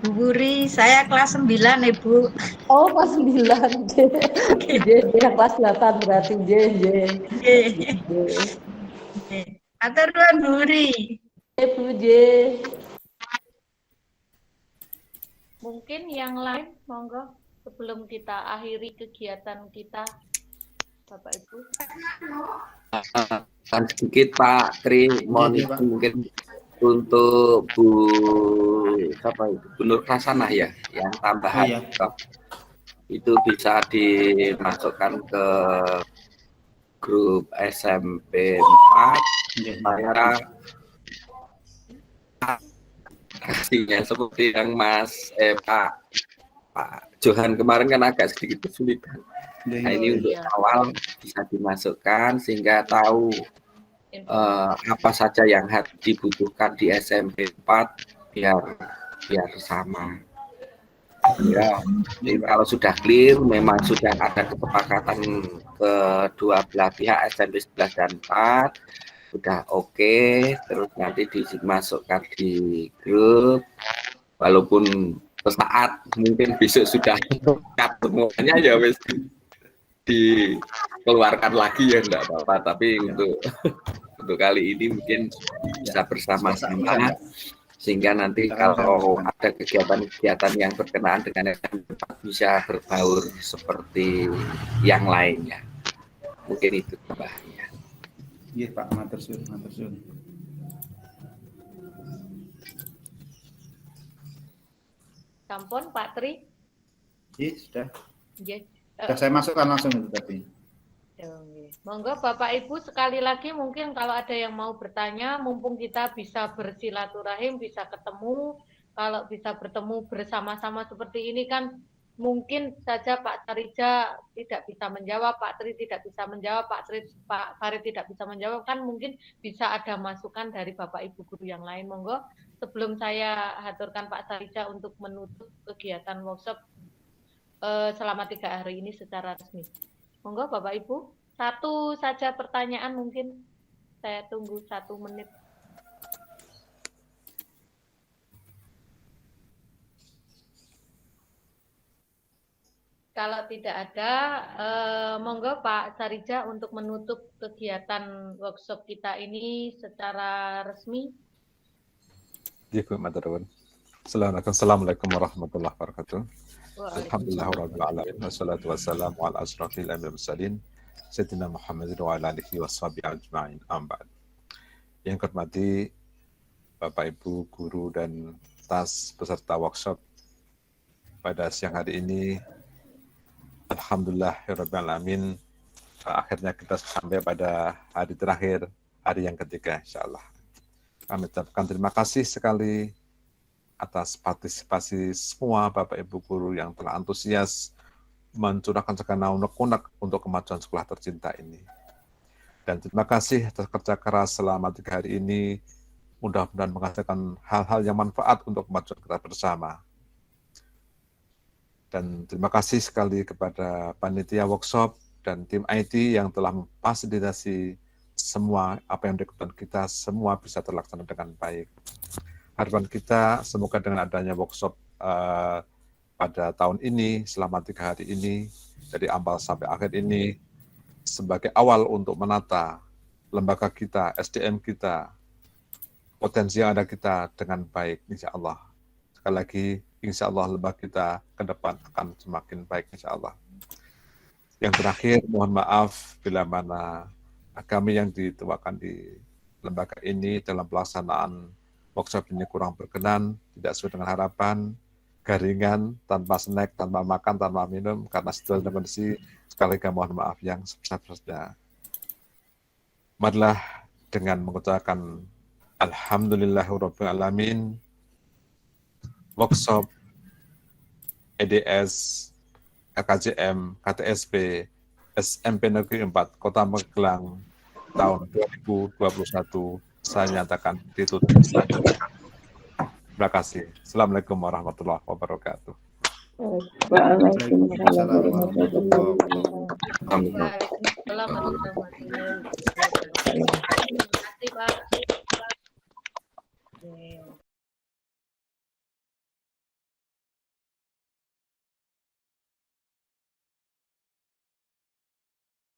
Bu Guri, saya kelas 9 Ibu. Oh, kelas 9. Yang kelas 8 berarti Atur nuwun Bu Guri. Bu J. Mungkin yang lain monggo sebelum kita akhiri kegiatan kita Bapak Ibu. Sedikit Pak Tri, mohon mungkin untuk Bu Nur Hasanah ya, yang tambahan itu bisa dimasukkan ke grup SMP 4 supaya hasilnya seperti yang Pak Johan kemarin kan agak sedikit kesulitan. Nah, ini untuk awal bisa dimasukkan sehingga tahu apa saja yang harus dibutuhkan di SMP 4 biar sama. Ya, jadi kalau sudah clear, memang sudah ada kesepakatan kedua belah pihak SMP 11 dan 4 sudah oke, terus nanti dimasukkan di grup, walaupun sesaat mungkin besok sudah cut semuanya ya wes dikeluarkan lagi ya enggak apa-apa, tapi untuk kali ini mungkin bisa bersama-sama sehingga nanti kalau ada kegiatan-kegiatan yang berkenaan dengan bisa berbaur seperti yang lainnya. Mungkin itu tambahnya. Iya Pak, matur suwun. Sampun Pak Tri? Iya, sudah. Yes. Sudah saya masukkan langsung itu tadi. Monggo Bapak Ibu sekali lagi mungkin kalau ada yang mau bertanya, mumpung kita bisa bersilaturahim, bisa ketemu, kalau bisa bertemu bersama-sama seperti ini kan mungkin saja Pak Sarija tidak bisa menjawab, Pak Tri tidak bisa menjawab, Pak Farid tidak bisa menjawab, kan mungkin bisa ada masukan dari Bapak Ibu guru yang lain. Monggo sebelum saya haturkan Pak Sarija untuk menutup kegiatan workshop selama 3 hari ini secara resmi. Monggo Bapak Ibu, satu saja pertanyaan mungkin saya tunggu 1 menit. Kalau tidak ada, monggo Pak Sarija untuk menutup kegiatan workshop kita ini secara resmi. Iya Bu, matur nuwun. Assalamualaikum warahmatullahi wabarakatuh. Waalaikumsalam. Alhamdulillahirabbil alamin wassalatu wassalamu ala asyrafil anbiya'i wal mursalin sayyidina Muhammadin wa ala alihi washabihi ajma'in. Amma ba'd. Yang hormati Bapak Ibu guru dan tas peserta workshop pada siang hari ini, alhamdulillahirabbil alamin, akhirnya kita sampai pada hari terakhir, hari yang ketiga insyaallah. Kami ucapkan terima kasih sekali atas partisipasi semua Bapak Ibu guru yang telah antusias mencurahkan segenap unek-unek untuk kemajuan sekolah tercinta ini. Dan terima kasih atas kerja keras selama 3 hari ini, mudah-mudahan menghasilkan hal-hal yang manfaat untuk kemajuan kita bersama. Dan terima kasih sekali kepada panitia workshop dan tim IT yang telah memfasilitasi semua apa yang dilakukan kita, semua bisa terlaksana dengan baik. Harapan kita semoga dengan adanya workshop pada tahun ini, selama 3 hari ini, dari awal sampai akhir ini, sebagai awal untuk menata lembaga kita, SDM kita, potensi yang ada kita dengan baik, insya Allah. Sekali lagi, insya Allah lembaga kita ke depan akan semakin baik, insya Allah. Yang terakhir, mohon maaf bila mana kami yang dituakan di lembaga ini dalam pelaksanaan workshop ini kurang berkenan, tidak sesuai dengan harapan, garingan, tanpa snack, tanpa makan, tanpa minum, karena situasi dan kondisi, sekali lagi mohon maaf yang sebesar-besarnya. Marilah dengan mengucapkan Alhamdulillahirabbil alamin, workshop EDS, KKJM, KTSP, SMP Negeri 4, Kota Magelang, tahun 2021, saya nyatakan ditutup. Terima kasih. Assalamualaikum warahmatullahi wabarakatuh. Waalaikumsalam warahmatullahi wabarakatuh. Waalaikumsalam warahmatullahi wabarakatuh.